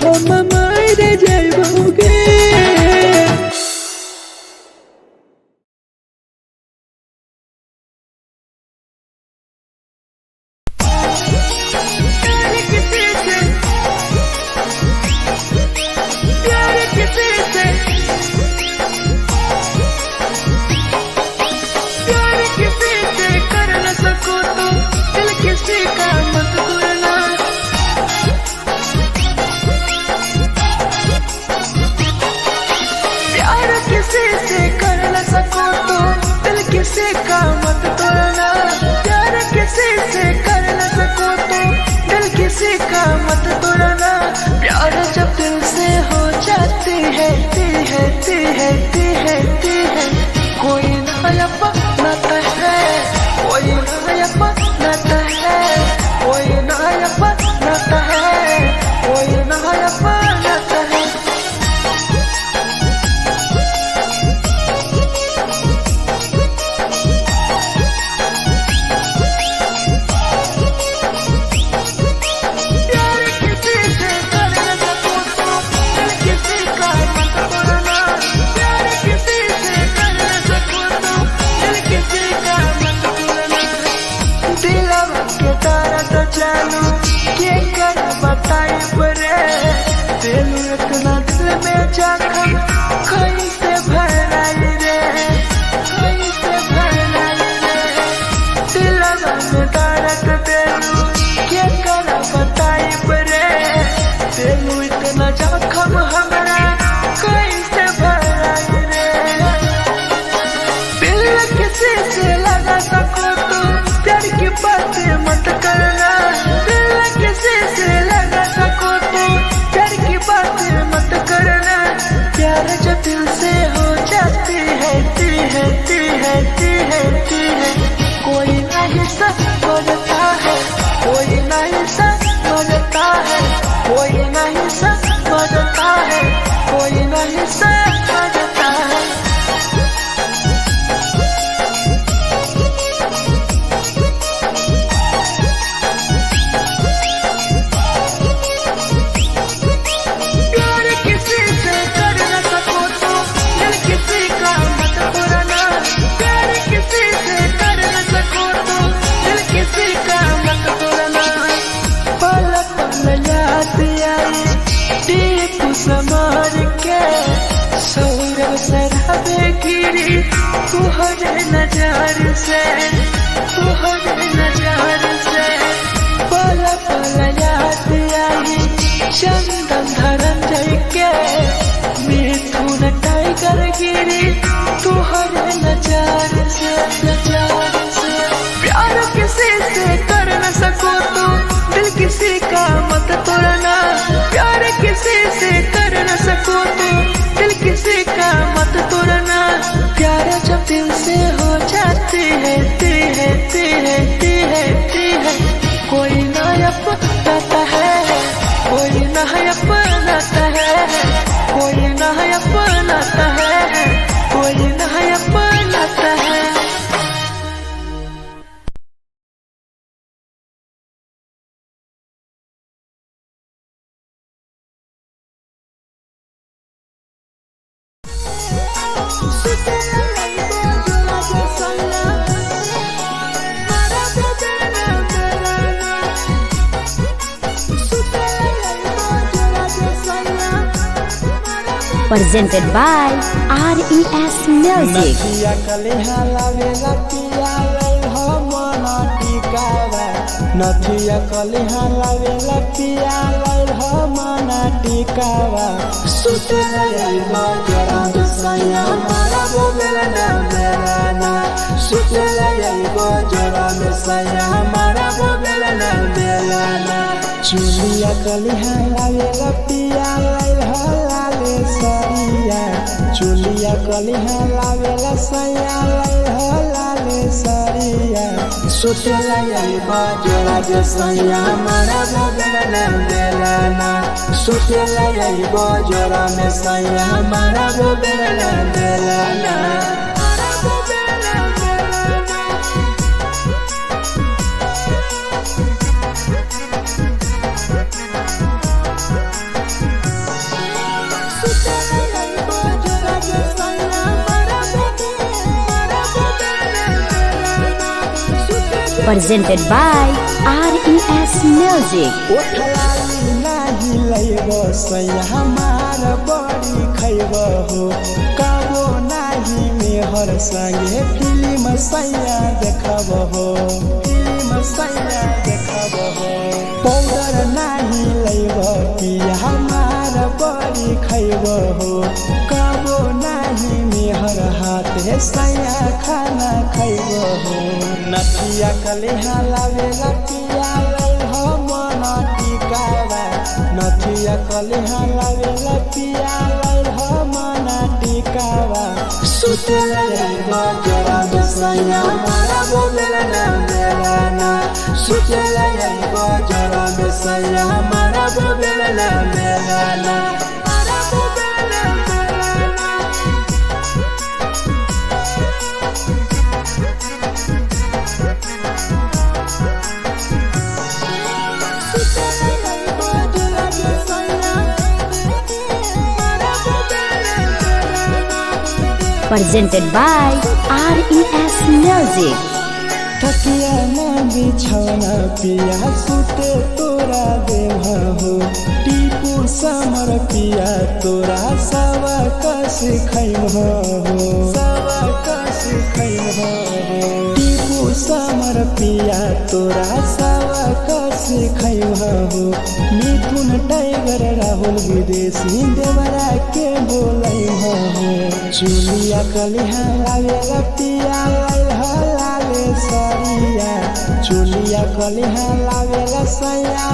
हम मर जाइबोगे। किसी का मत तोड़ना प्यार किसी से कर न सको तो दिल किसी का मत तोड़ना प्यार जब दिल से हो जाती है कोई नया बनाता है कोई नया बनाता है कोई नया बनाता है कोई नया बनाता है। इतना दिल में जख्म कैसे भराई रे कैसे भराई रे दिलवा में दर्द देलू के कर बताई रे देलू इतना जख्म हमरा कैसे भराई रे दिल किसी से लगा सको तो प्यार की बातें मत करना दिल किसी से लगा सको तो प्यार की बातें मत करना प्यार जब दिल से हो जाती है कोई नहीं समझता है कोई नहीं समझता है कोई नहीं समझता है कोई नहीं समझता है। समार के सौरव सरहबे गिरी तुहरे नजर से पल पल याद आई चंदन धरंजय के मिथुन टाइगर गिरी तुहरे नजर से प्यार किसी से कर न सको तो दिल किसी का मत तोड़ना प्यार किसी से कर न सको तो दिल किसी का मत तोड़ना प्यार जब दिल से हो जाती है कोई नया बनाता है कोई नया बनाता है कोई नया बनाता है कोई नया बनाता है। Presented by RES Music. नथिया कलिहा लावेला पिया लैल मना टिकावा सुते लैबा जरा सैया मारा बोलना बेलाना सुते लैबा जरा सैया मारा बोलना बेलाना चुलिया कलिहा लावेला पिया लैल लाले सरिया चुलिया कलिहा लावेला सैया लैल लाले सरिया सुते लैबा जरा सैया मारा बोलना बेलाना सुते लैबा जरा सैया मारा बोलना बेलाना Presented by RES Music. ओठलाली नाही लैबो सैया हमार बड़ी खैबो हो काबो नाही मेहर संगे फिल्म सैया देखबो हो फिल्म सैया देखबो हो पाउडर नाही लैबो पिया हमार बड़ी खैबो हो काबो नाही मेहर हाथे सैया खाना खैबो हो नथिया कलिहा लावेला पिया लैल मना टिकावा नथिया कलिहा लावेला पिया लैल मना टिकावा सुते लैबा जरा सैया मारा बोलना बेलाना सुते लैबा जरा सैया मारा बोलना बेलाना Presented by RES Music. तकिया न बिछौना पिया सुते तोरा देह हो टीपू समर पिया तोरा सवा कस खैम हो सवा कस खैम हो टीपू समर पिया तोरा सवा कस खैम हो मिथुन टाइगर राहुल विदेशी देवरा के बोलै हो चुलिया कलिहा लावेला पिया लाले सरिया चुलिया कलिहा लावेला सैया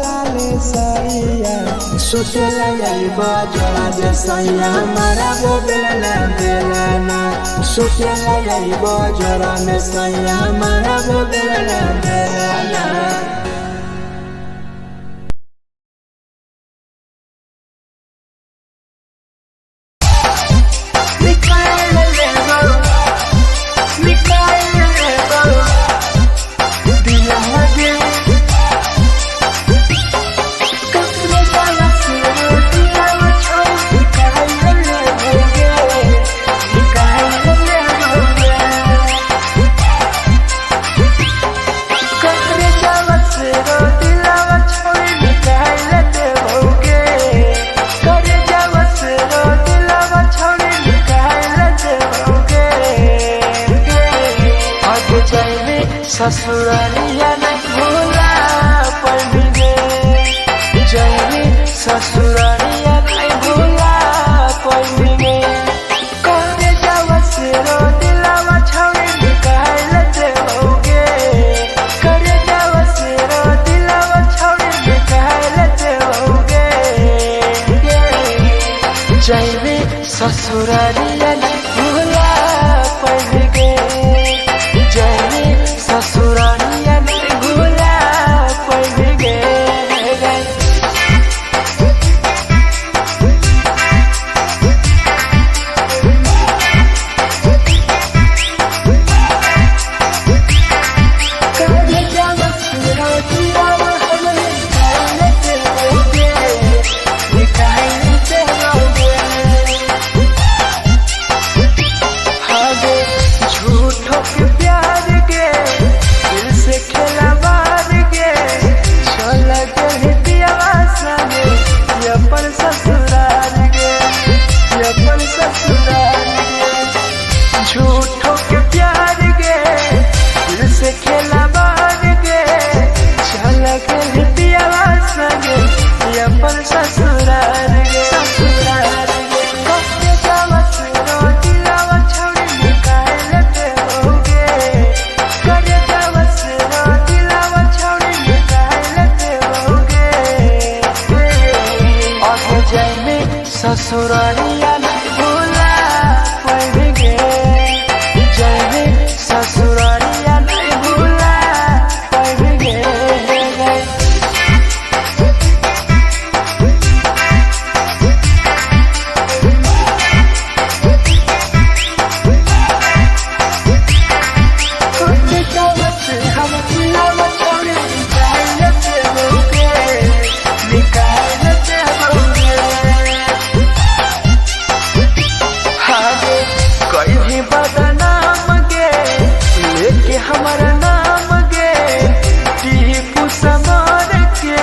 लाले सरिया सुते लैबा जरा सैया मारा बोलना बेलाना सुते लैबा जरा सैया मारा बोलना बेलाना ससुरालिया नहीं भूला पड़ेंगे जैनी ससुरालिया नहीं भूला पड़ेंगे करे जावा से रो दिलावा छौड़ी निकाल देओगे करे जावा से रो दिलावा छौड़ी निकाल देओगे जैनी ससुरालिया नहीं भूला पड़ेंगे जैनी ससुरालिया नहीं भूला पड़ेंगे ससुरालिया नहीं भूला पाएंगे, जाएंगे ससुरालिया नहीं भूला पाएंगे। हमारा नाम गे टीपू समार के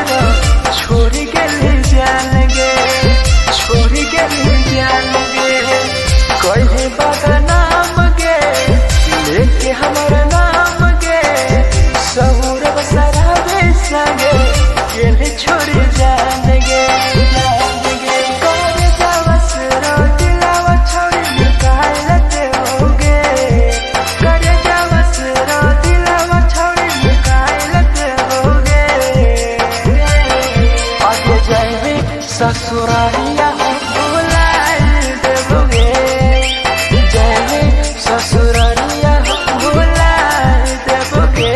छोड़ के जान गे, छोड़ के जान गे। कहीं बदनाम गे लेके हमारा नाम गे, सहूर शराबे संगे के छोड़ जान गे। ससुरालिया भूला देबोगे, जाएंगे ससुरालिया भूला देबोगे।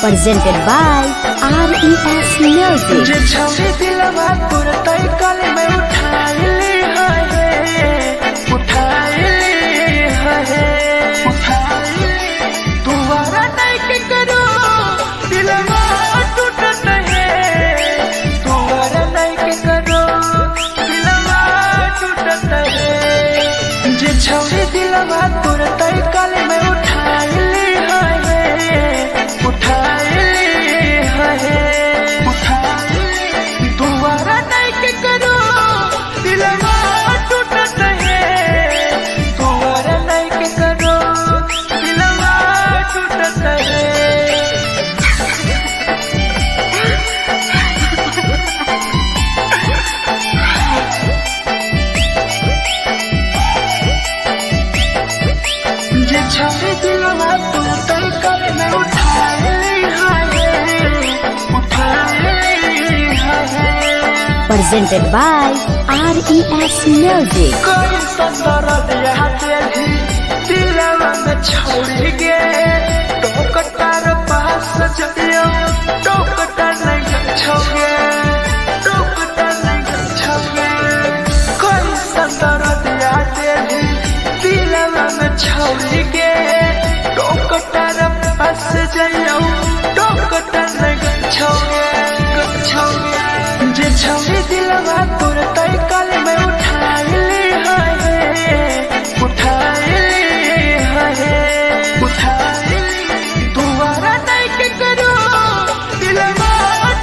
presented by RES Music. जे छौरी दिलवा तोर तई कल में उठाइली है तुम्हारा नहीं के करो दिलवा टूटत है तुम्हारा नहीं के करो दिलवा टूटत है जे छौरी दिलवा तोर तई कल में उठाइली है तुम्हारा नहीं के करो दिलवा टूटत है तुम्हारा नहीं के करो दिलवा टूटत है जे छवि दिलवा तुम तई कल में उठाइली है Presented by RES Music. कोई संदर दिया तेरी दिलवा में छोड़ी गे टोकटार पास जइयो टोकटार नहीं छोगे टोकटार नहीं छोगे कोई संदर दिया तेरी दिलवा में छोड़ी गे टोकटार पास जइयो टोकटार नहीं छोगे जे छवि दिलवा तोर तई कल में उठाइली है तुम्हारा नहीं के करो दिलवा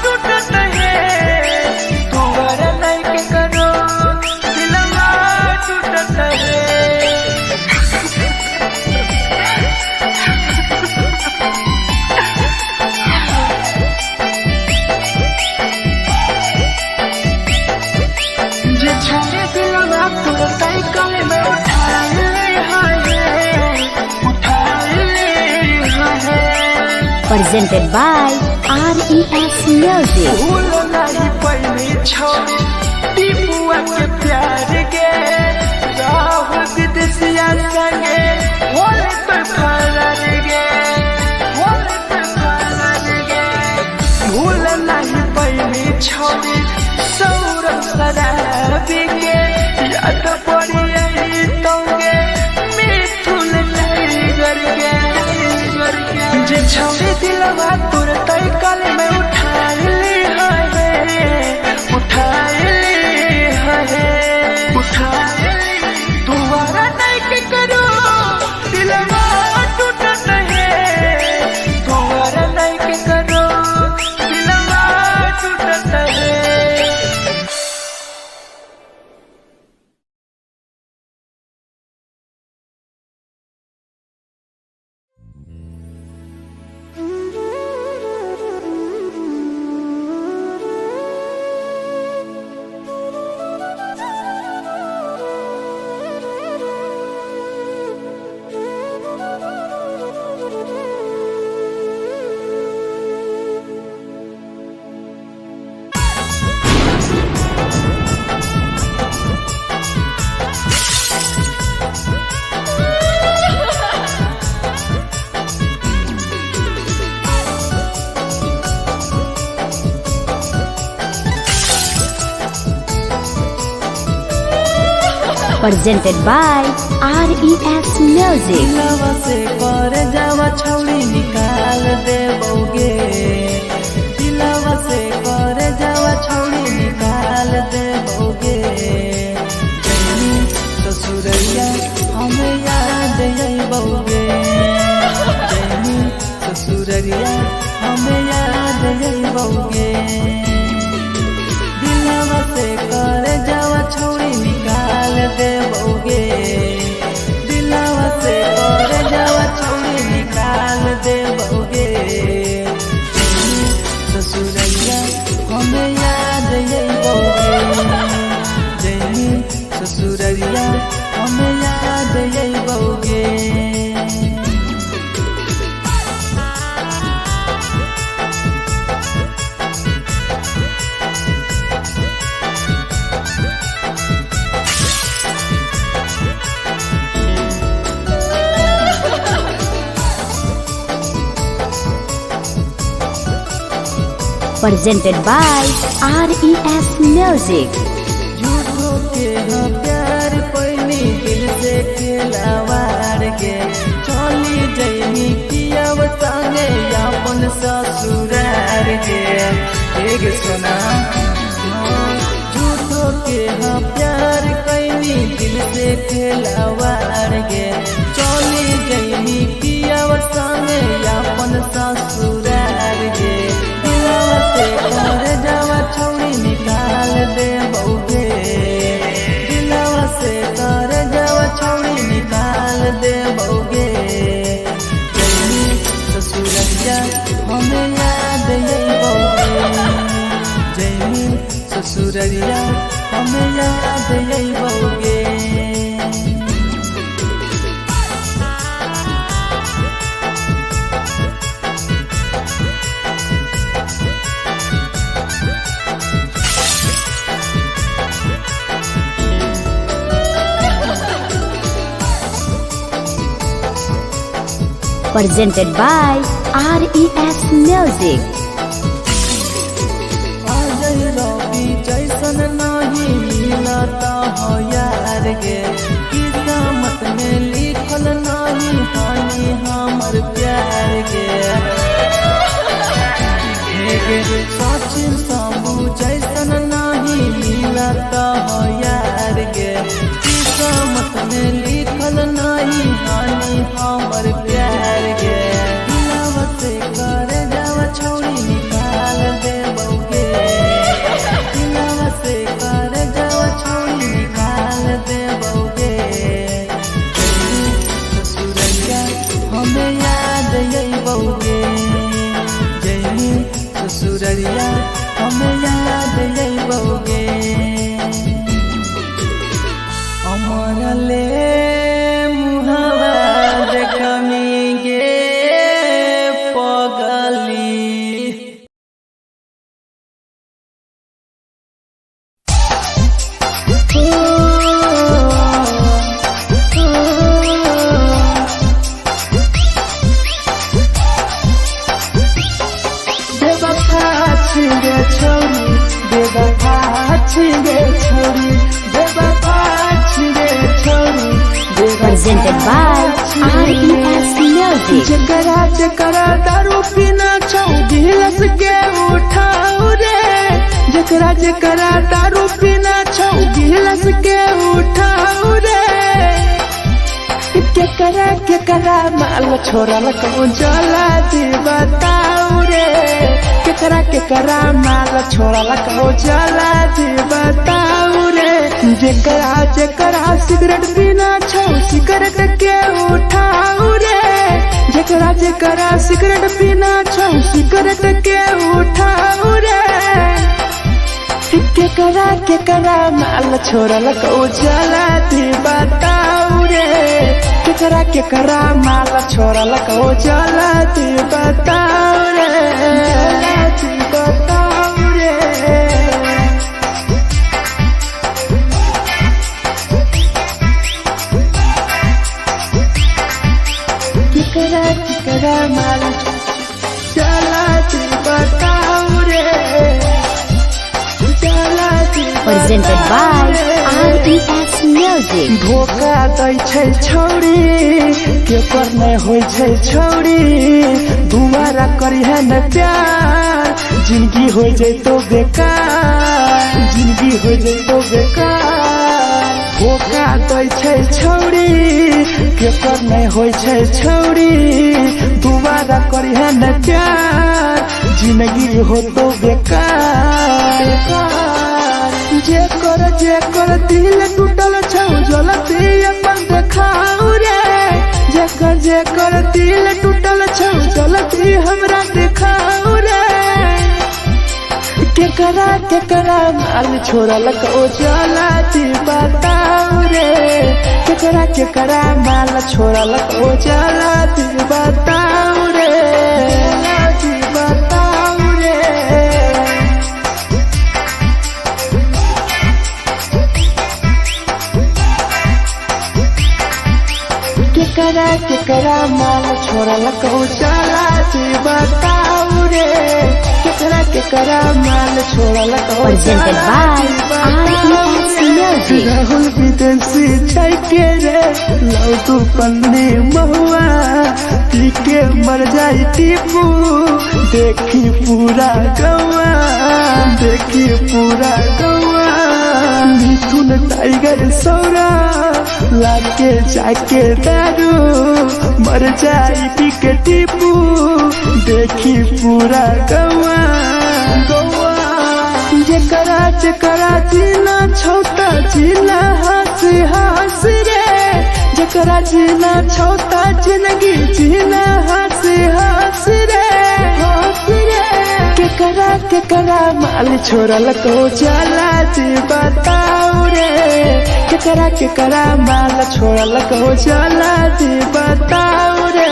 टूटत है तुम्हारा नहीं के करो दिलवा टूटत है जे छवि दिलवा तोर तई कल में उठाइली है Presented by RES Music. भूल नहीं पैनी छोड़ी टीपुआ के प्यार गे राहुल विदेशिया संगे होले तो फरार गे भूल नहीं पैनी छोड़ी सौरभ शराबी के याद पड़ी आई तोगे मिथुन टाइगर के जे छवि दिलवा तोर तई कल में उठाइली है तुम्हारा नहीं के करो दिलवा टूटत है तुम्हारा नहीं के करो दिलवा टूटत है Presented by RES Music. दिलवा से कर जावा छौड़ी निकाल देबोगे दिलवा से कर जावा छौड़ी निकाल देबोगे जैनी ससुरैया हमें याद अइबोगे जैनी ससुरैया हमें याद अइबोगे दिलवा से कर जावा छौड़ी निकाल देबोगे दिलवा से कर जावा छौड़ी निकाल देबोगे ससुरैया हमें याद अइबोगे जैनी ससुरैया हमें याद अइबोगे presented by RES Music. झूठो के हाँ प्यार पैनी दिल से खिलावार के चली जैनी किया संगे अपन ससुरार के एक सुना झूठो के हाँ प्यार कैनी दिल से खिलावार के चली जैनी किया संगे अपन ससुरार के दिलवा से घर जावा छौड़ी निकाल दे बउगे दिलवा से घर जावा छौड़ी निकाल दे बउगे जैनी ससुरैया हमें याद यही बउगे जैनी ससुरैया हमें याद यही बउगे Presented by RES Music. Ajay रवि जैसन नहीं मिलता हो यार गे किस्मत में लिखल नहीं हानि हमर प्यार गे सचिन साबू जैसन नहीं मिलता हो यार गे किस्मत में लिखल नहीं हानि हमर प्यार गे दिलवा से कर जावा छौड़ी निकाल दे बउगे दिलवा से कर जावा छौड़ी निकाल दे बउगे ससुरैया हमें याद यही बउगे जैनी ससुरैया हमें याद यही बउगे अमर ले मुहावा देखमी गे पगली बेवफा छिगे छोरी बेवफा छिगे छोरी बेवफा छिगे छोरी Presented by RES Music. जकरा जकरा दारू पीना छौ गिलास के उठाऊ रे जकरा जकरा दारू पीना छौ गिलास के उठाऊ रे केकरा माल छोड़ल कहूँ जला दी बताऊ रे केकरा माल छोड़ल कहूँ जला दी बताऊ रे जकरा जकरा सिगरेट पीना छौ सिगरेट के उठाऊ रे जकरा जकरा सिगरेट पीना छौ सिगरेट के उठाऊ रे केकरा माल छोड़ल कहूँ जला दी बताऊ रे केकरा माल छोड़ल कहूँ जला दी बताऊ रे जला दी बताऊ रे केकरा माल चला दी बताऊ रे चला दी Presented by RES Music. धोखा दै छै छौड़ी केकर नहीं होइ छै छौड़ी दुबारा करिहे न प्यार जिंदगी हो जैतो बेकार जिंदगी हो जैतो बेकार धोखा दै छै छौड़ी केकर नहीं होइ छै छौड़ी दुबारा करिहे न प्यार जिंदगी हो तो बेकार जेकर दिल टूटल छौ जलती अपन देखाऊ रे जेकर दिल टूटल छौ जलती हमरा देखाऊ रे केकरा माल छोड़ल कहूँ जलती बताऊ रे केकरा माल छोड़ल कहूँ जलती बताऊ रे जलती बताऊ रे केकरा माल छोड़ल कहूँ चला बताऊ बताओ रे केकरा केकरा माल छोड़ल तो Presented by RES Music. Rahul विदेशी छाई के रे लौ तू पन्नी महुआ पी के मर जाई टीपू देखी पूरा गौआ देखी पूरा गौआ मिथुन टाइगर सौरा लाके जाके दारू मर जाई पी के टीपू देखी पूरा गौआ गौआ जेकरा जेकरा जीना छोटा जीना हंसी हंसी रे जेकरा जीना छोटा जिंदगी जीना हंसी हंसी रे हंसी रे केकरा केकरा माल छोड़ल को जाला जी बताओ रे केकरा केकरा माल छोड़ल को जाला जी बताओ रे।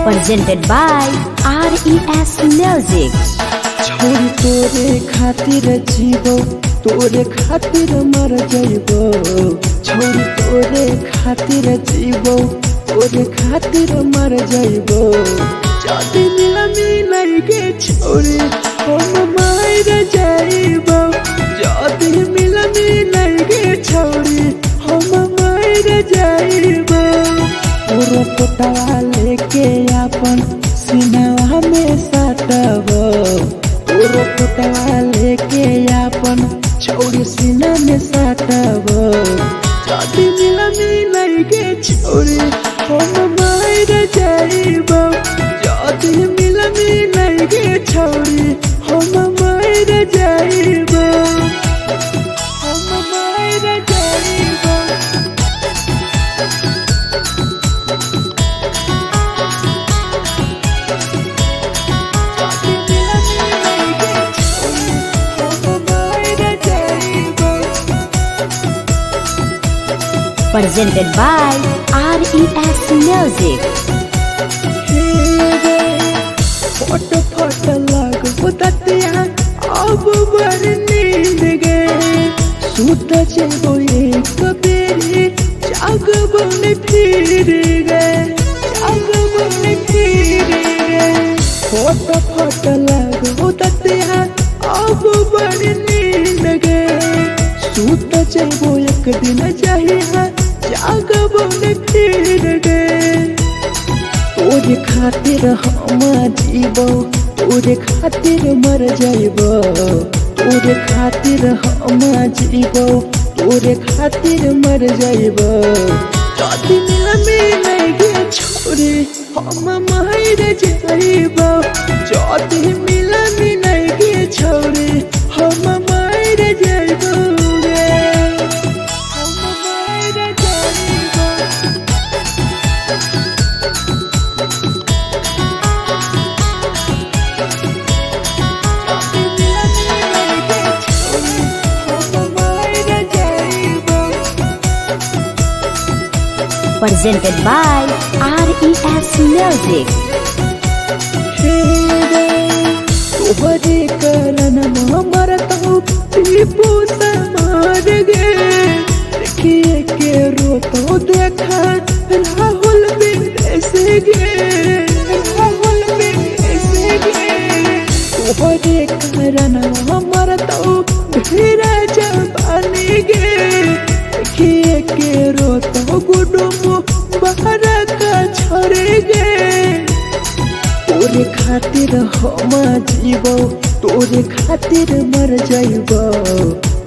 Presented by RES Music. छोरी तोरे खातिर जीवो तोरे खातिर मर जाइबो छोरी तोरे खातिर जीवो तोरे खातिर मर जाइबो जदी मिलई के छोरी हम मर जाइबो जदी मिलई के छोरी हम मर जाइबो पूरा पोटवा लेके अपन सीनावा में साटबो पूरा पोटवा लेके अपन छोरी सीना में साटबो जदी मिलई के छोरी हम मर जाइबो जदी मिलई के छोरी हम मर जाइबो हम मर जाइबो। Presented by RES Music. फट फट लगो ततिया अब बर नींद गए सूत जेबो एक बेरी जागबो ने फिर गए जागबो ने फिर गए फट फट लगो ततिया अब बर नींद गए सूत जेबो एक दिन चाहिए जागबो ने फिर गए तोरे खातिर हम जीवो तोरे खातिर मर जाइबो तोरे खातिर हम जीवो तोरे खातिर मर जाइबो जदी मिलई के छोरी हम मर जाइबो जदी मिलई के छोरी हम मर जाइबो रे हम मर जाइबो। Presented by RES Music. तोहरे करन मरतो टीपू समार गे देखिए के रोतो देखा राहुल विदेश गे राहुल विदेश गे तोहरे करन मरतो धीरे जवानी गे देखिए के रोतो गुडुमो बाहर का छोड़े गे तोरे खातिर हम जीवो तोरे खातिर मर जाइबो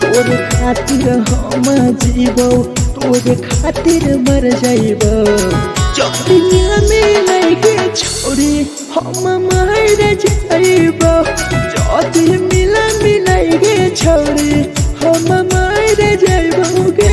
तोरे खातिर हम जीवो तोरे खातिर मर जाइबो जदी मिलई के छोरी हम मर जाइबो जदी मिलई के छोरी हम मर जाइबो गे।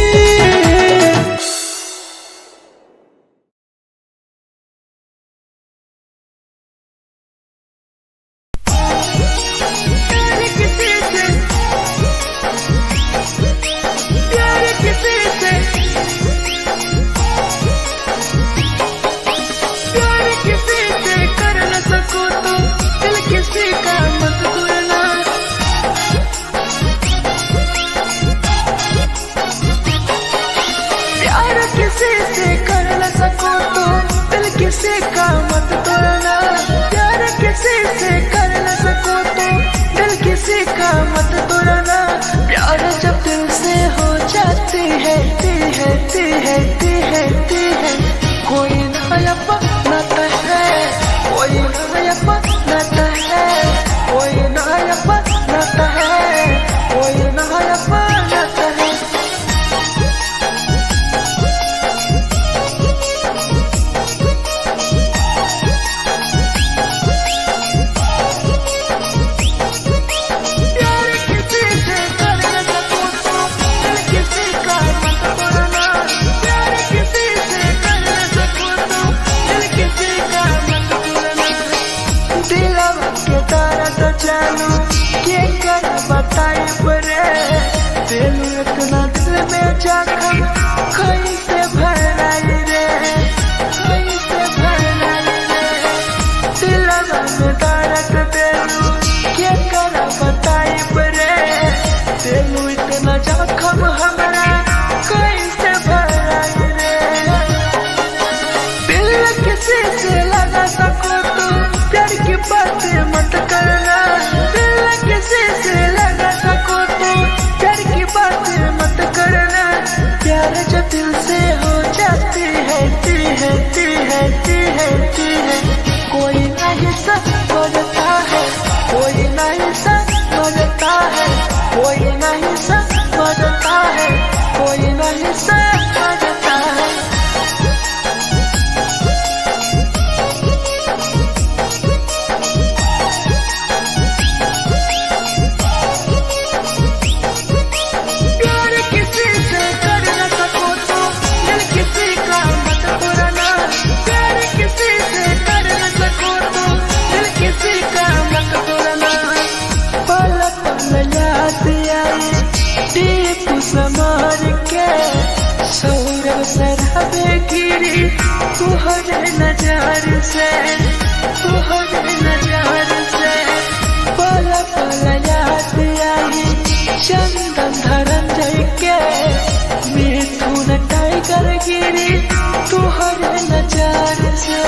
जानू के कर बताई बरे तेलू इतना दिल में जखम कैसे भराई रे कैसे भराई रे दिलवा में दर्द देलू के कर बताई बरे तेलू इतना जखम हमरा कैसे भराई रे दिल किसी से लगा सको तो प्यार की बातें मत करना दिल किसी से लगा सको तो प्यार की बातें मत करना प्यार जो दिल से हो जाती है कोई नहीं समझता है कोई नहीं समझता है कोई नहीं समझता है कोई नहीं समझता है प्यार किसी से कर न सको तो दिल किसी का मत तोड़ना प्यार किसी से कर न सको तो दिल किसी का मत तोड़ना पल पल याद आई दीप समार के सौरभ शराबे गिरी तुहरे नजर से पल पल याद आई चंदन धरंजय के मिथुन टाइगर गिरी तुहरे नजर से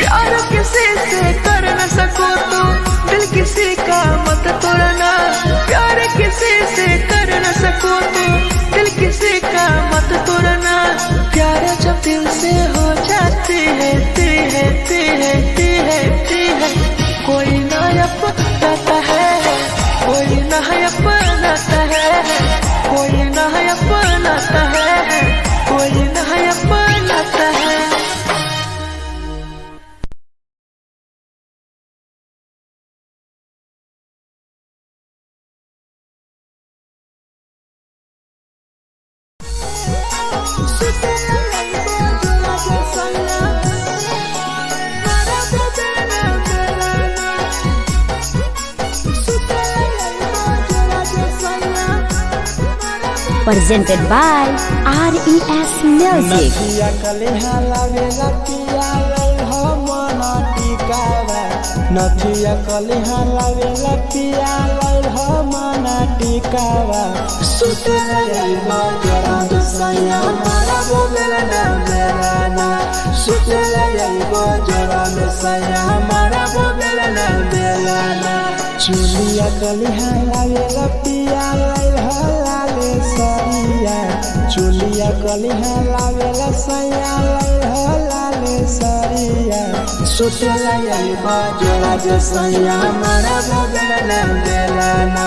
प्यार किसी से कर न सको तो दिल किसी का मत तोड़ना प्यार किसी से कर न सको तो दिल किसी का मत तोड़ना प्यार जब दिल से हो जाती है कोई ना अपनाता है कोई ना अपनाता है कोई ना अपनाता है कोई ना अपनाता है Presented by RES Music. नथिया कलिहा लावेला पिया लई हो मना टिकावा नथिया कलिहा लावेला पिया लई हो मना टिकावा सुतला यइबो जरा दसया मारा बोलेला ना बेलाना सुतला यइबो जरा दसया मारा बोलेला ना बेलाना चुलिया कलिहा लावेला पिया लई हो लाले सरिया चुलिया कलिहा लावेला सैया लई हो लाले सरिया सुतला यइबो जरा दसया मारा बोलेला ना बेलाना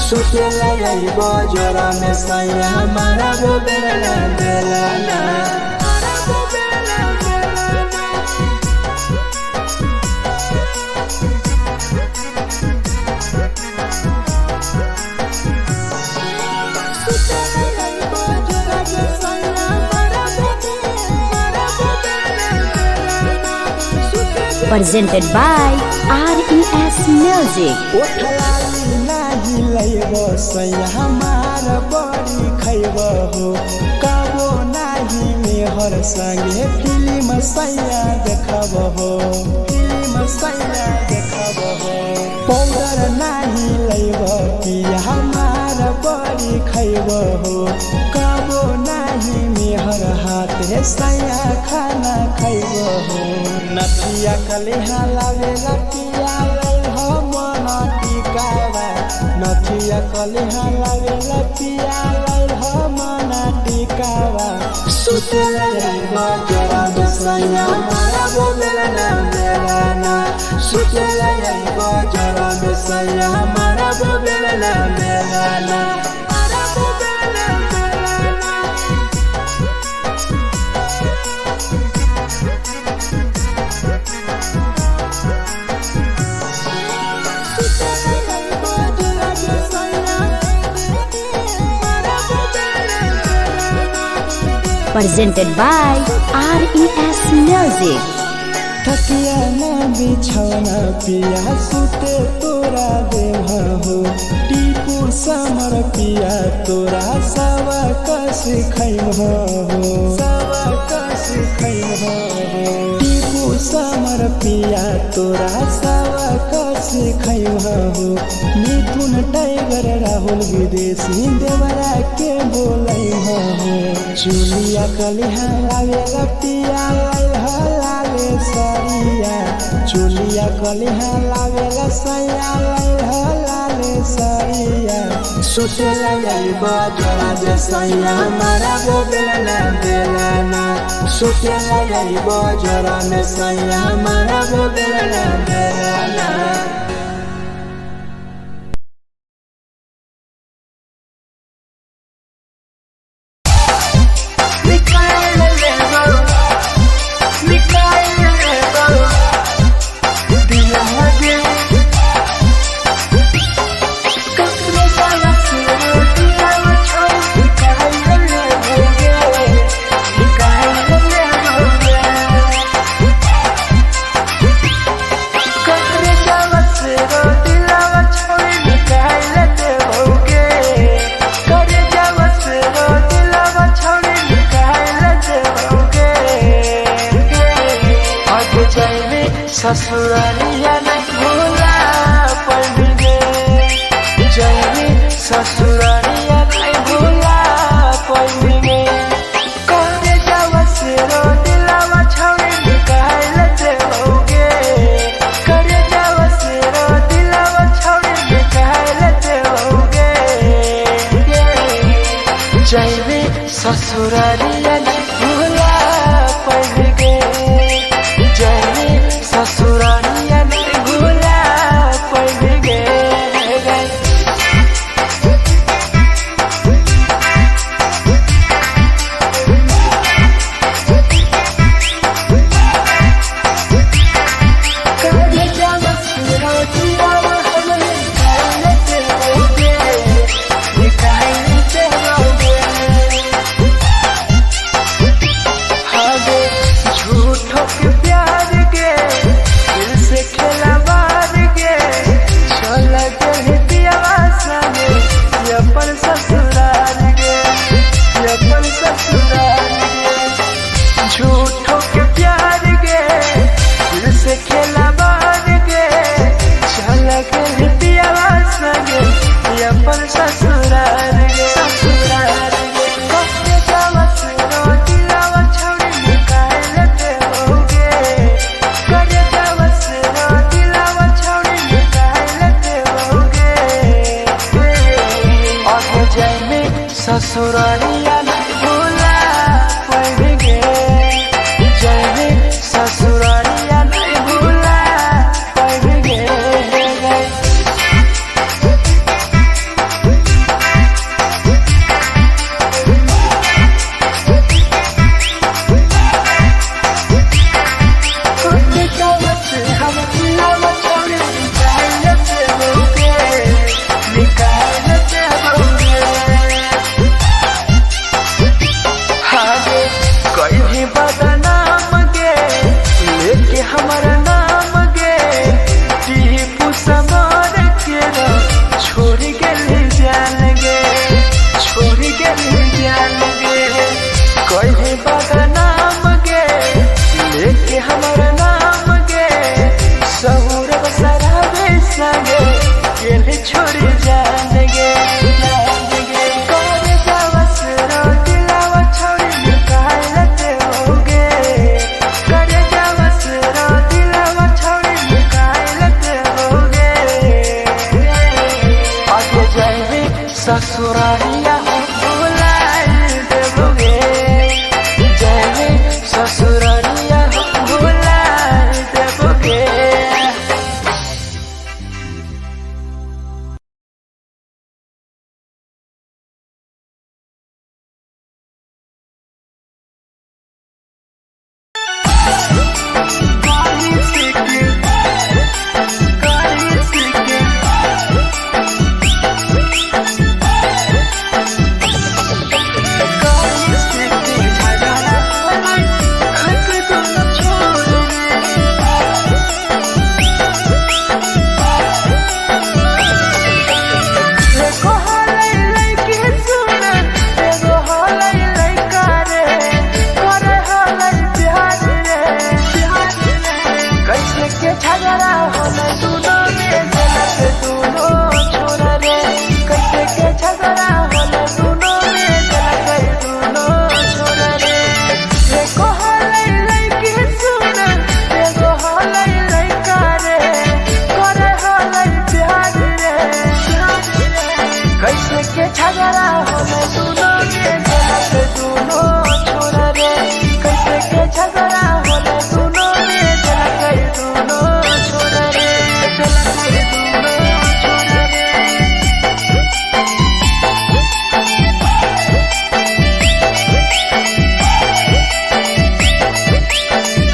सुतला यइबो जरा में सैया मारा बोलेला ना बेलाना Presented by RES Music. ओठलाली नाही लइबो सैया हमार बड़ी खइबो हो कबो नाही मेहर संगे फिल्म सैया देखबो हो पाउडर नाही लइबो पिया हमार बड़ी खइबो हो कबो नाही मेहर हाथे सैया खाना खइबो हो नथिया कलिहा लावेला पिया लई हो मना टिकावा नथिया कलिहा लावेला पिया लई हो मना टिकावा सुतला यइबो जरा दसया मारा बोलेला ना बेलाना सुतला यइबो जरा दसया मारा बोलेला ना बेलाना Presented by RES Music. तकिया ना बिछौना पिया सुते तोरा देवा हो टीपू समर पिया तोरा सवा कस खैम हो सवा कस खैम हो टीपू समर पिया तोरा सवा कस खैम हो मिथुन टाइगर राहुल विदेशी देवरा के बोलै हो चुलिया कलिहा लागे पिया लागे सरिया चुलिया कलिहा लागे सैया लागे सरिया सुते लगे बजरा जे सैया मारा वो बेला बेला सुते लगे बजरा में सैया मारा वो बेला बेला ससुरालिया नहीं भूला पड़ेंगे जाएंगे ससुरालिया नहीं भूला पड़ेंगे करे जावा से रो दिलावा छावे निकाल देओगे करे जावा से रो दिलावा छावे निकाल देओगे जाएंगे ससुरालिया नहीं भूला पड़ेंगे ससुरालिया नहीं भूला पड़ेंगे झूठों के प्यार के दिल से खेला बार के चल के पियावा संगे अपन ससुराल गे ससुराल गे कब जावा से दिलावा छोड़ी निकाल देओगे करे जावा से दिलावा छोड़ी निकाल देओगे और जाए में ससुरालिया नहीं भूला पड़ेंगे ससुरालिया नहीं भूला पड़ेंगे हम दिलावा छोड़े निकाल देओगे निकाल देओगे झगड़ा होले दोनों में जलत दोनों छोरा रे कैसे के झगड़ा होले दोनों में जलत दोनों छोरा रे एको होले लइकी सुन एगो होले लइका रे करे होले प्यार रे कैसे के झगड़ा होले दोनों में जलत दोनों छोरा रे कैसे के झगड़ा होले दोनों में जलत दोनों छोरा रे जलत दोनों छोरा रे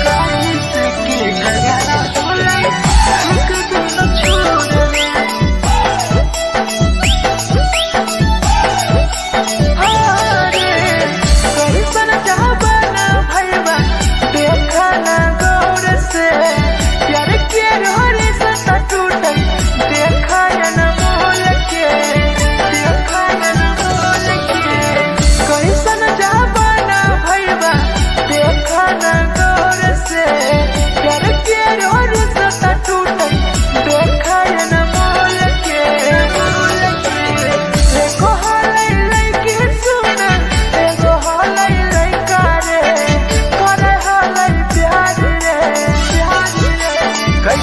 कैसे के झगड़ा होले दोनों छोरा रे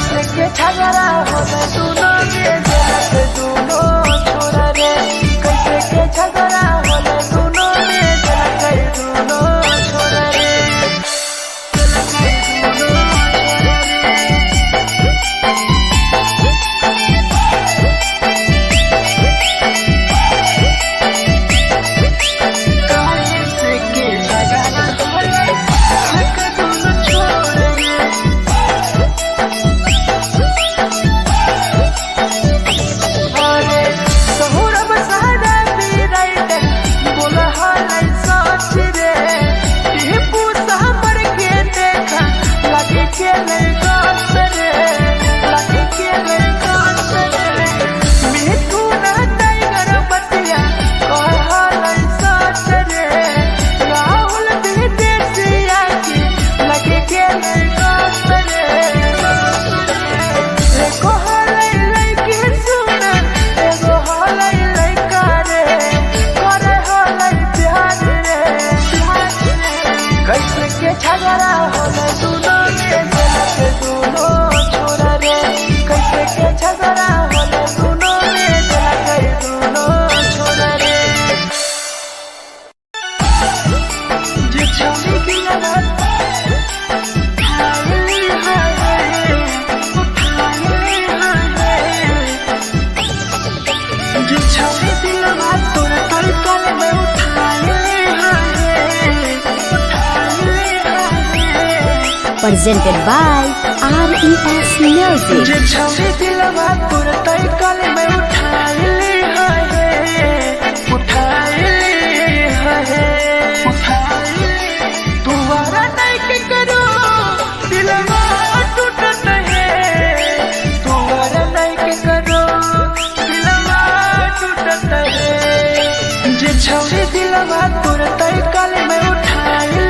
झगड़ा होले दोनों में जलत दोनों छोरा रे कैसे के झगड़ा होले दोनों में जलत दोनों छोरा रे जलत दोनों छोरा रे कैसे के झगड़ा होले दोनों छोरा रे कैसे के झगड़ा होले दोनों में जलत दोनों छोरा रे कैसे के झगड़ा होले दोनों में जलत दोनों छोरा रे जे छौरी की लगत हाय हाय जे छौरी की लगत तोरा तलकल में उठाए presented by RES Music. जे छौरी दिलवा तोर तलकल में उठाए तुम्हारा नहीं के करो दिलवा टूटत है तुम्हारा नहीं के करो दिलवा टूटत है जे छौरी दिलवा तोर तलकल में उठाए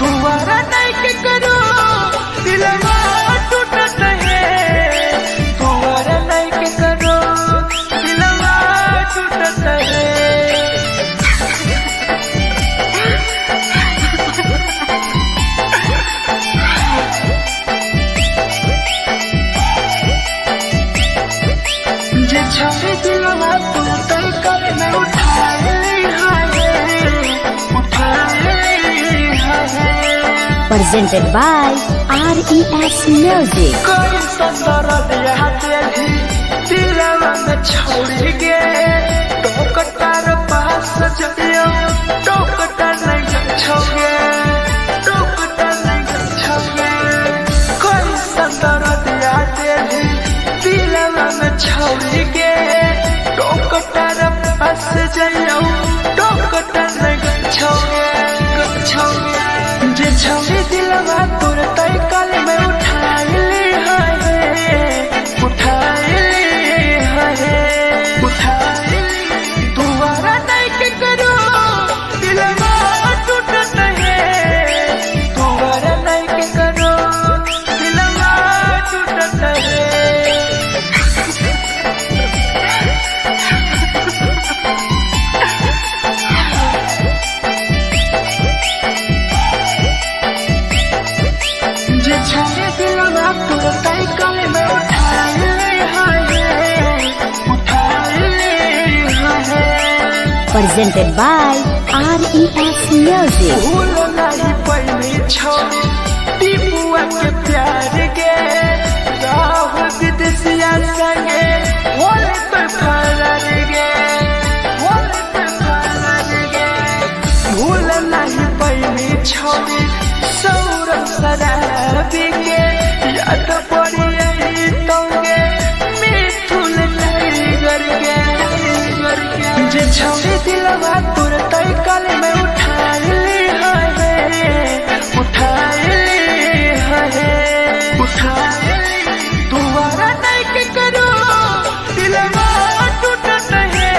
तुम्हारा नहीं के करो दिलवा टूटत है तुम्हारा नहीं के करो दिलवा टूटत है जे छौरी दिलवा तू तलकल में उठाए Presented by RES Music. कोई संदर दिया तेरी दिलवा में छोड़ के टोकटार पास जइयो टोकटार नहीं छोगे टोकटार नहीं छोगे कोई संदर दिया तेरी दिलवा में छोड़ के टोकटार पास जइयो टोकटार नहीं छोगे जे छौरी दिलवा तोर तलकल में उठाए तुम्हारा नहीं के करो दिलवा टूट presented by RES Music. भूल नहीं पहली छौरी टीपुआ के प्यार गे राह विदेशिया संगे होले तो फरार गे होले तो फरार गे भूल नहीं पहली छौरी सौरभ शराबी गे याद पड़ी यही तोगे मिथुन टाइगर गे जे छौरी दिलवा तुरंत कल में उठा ली तुम्हारा नहीं के करो दिलवा टूटत है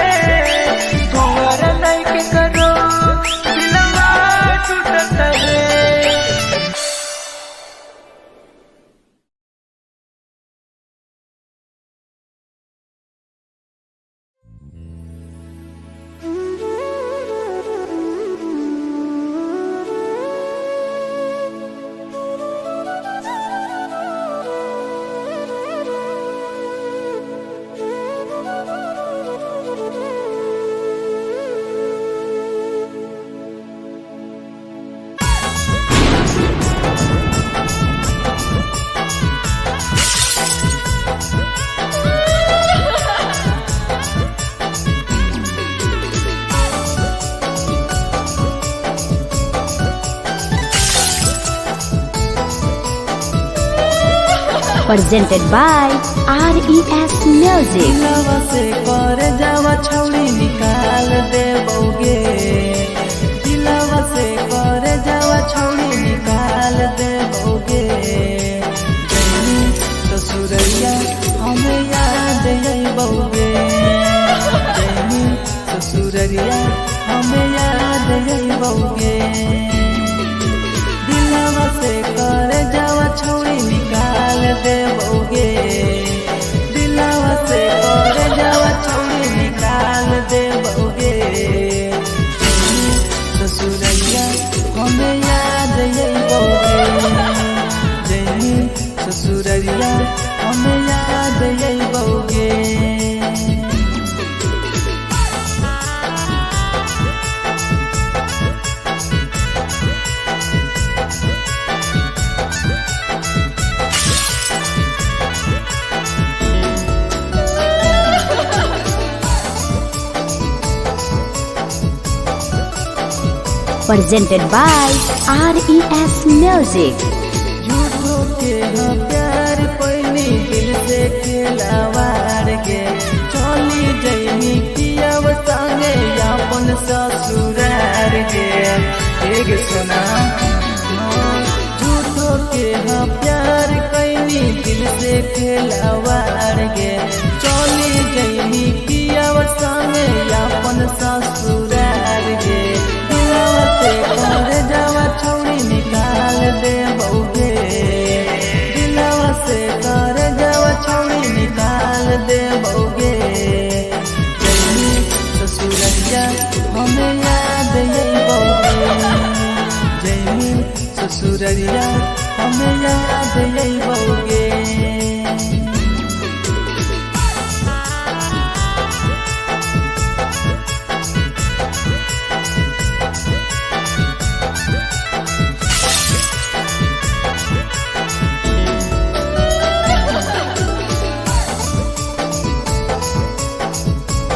तुम्हारा नहीं के करो दिलवा टूटत है। Presented by RES Music. दिलवा से कर जावा छौड़ी निकाल देबोगे दिलवा से कर जावा छौड़ी निकाल देबोगे जैनी ससुरैया हमें याद अइबोगे जैनी ससुरैया हमें याद अइबोगे दिलवा से कर जावा छौड़ी निकाल देबोगे दिलवा से कर जावा छौड़ी निकाल देबोगे ससुरैया हमें याद अइबोगे जैनी ससुरैया हमें याद अइबोगे। Presented by RES Music. झूठो के हाँ प्यार पैनी दिल से खिलावाड़ के चली जैनी पियाव संगे अपन ससुरार के एक सुना झूठो के हाँ प्यार कैनी दिल से खिलावाड़ के चली जैनी पियाव संगे अपन ससुरार के कर जावा छौड़ी निकाल देबोगे दिलवा से कर जावा छौड़ी निकाल देबोगे जैनी ससुरैया हमें याद अइबोगे जैनी ससुरैया हमें याद अइबोगे।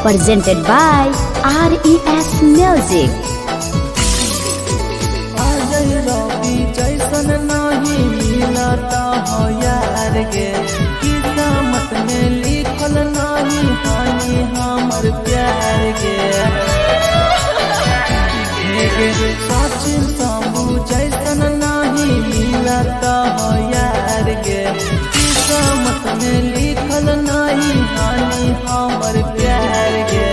Presented by RES Music. Ajay रवि जैसन नहीं मिलता हो यार गे किस्मत में लिखल नहीं हानि हमर प्यार गे सचिन शंभू जैसन नहीं मिलता हो यार गे किस्मत में लिखल नहीं हानि हमर प्यार गे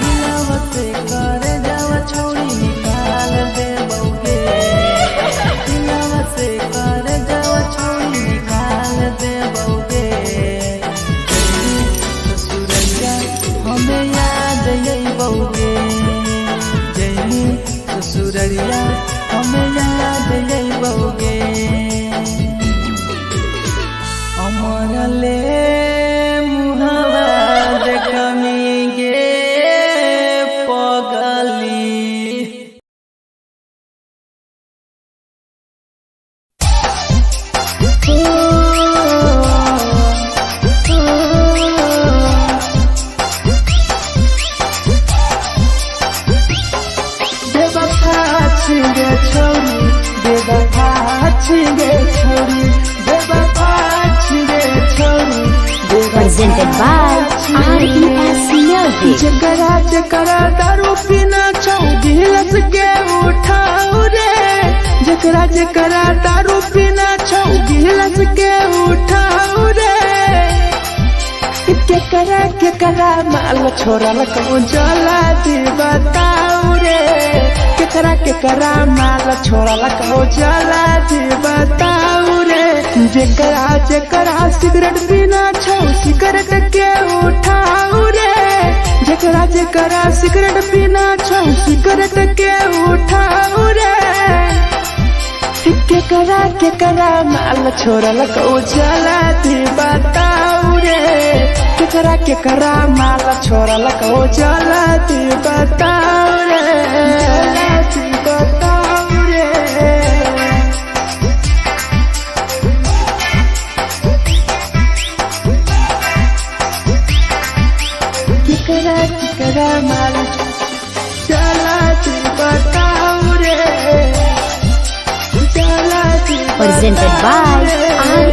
दिलवा से कर जावा छौड़ी निकाल देबोगे दिलवा से बेवफा छिगे छोरी, बेवफा छिगे छोरी, बेवफा छिगे छोरी, Presented by RES Music. जकरा जकरा दारू पीना छौ गिलास के उठाऊ रे, जकरा जकरा दारू पीना छौ गिलास के उठाऊ रे, केकरा माल छोरा लकौ जला दी बताऊ रे, केकरा माल छोरा लकौ जला दी बताऊ रे, जकरा सिगरेट पीना छौ सिगरेट के उठाऊ रे, जकरा सिगरेट पीना छौ सिगरेट के उठाऊ रे, केकरा माल छोरा लकौ जला दी बताऊ रे, केकरा माल छोरा लकौ जला दी बताऊ रे, जला दी बताऊ रे। केकरा माल जला दी बताऊ रे, जला दी Presented by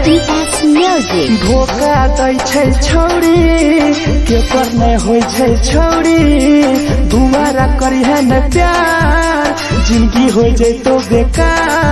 RES Music. धोखा दै छै छौरी, केकर नै होइ छै छौरी, दुबारा करिहे न प्यार, जिंदगी हो जैतो बेकार।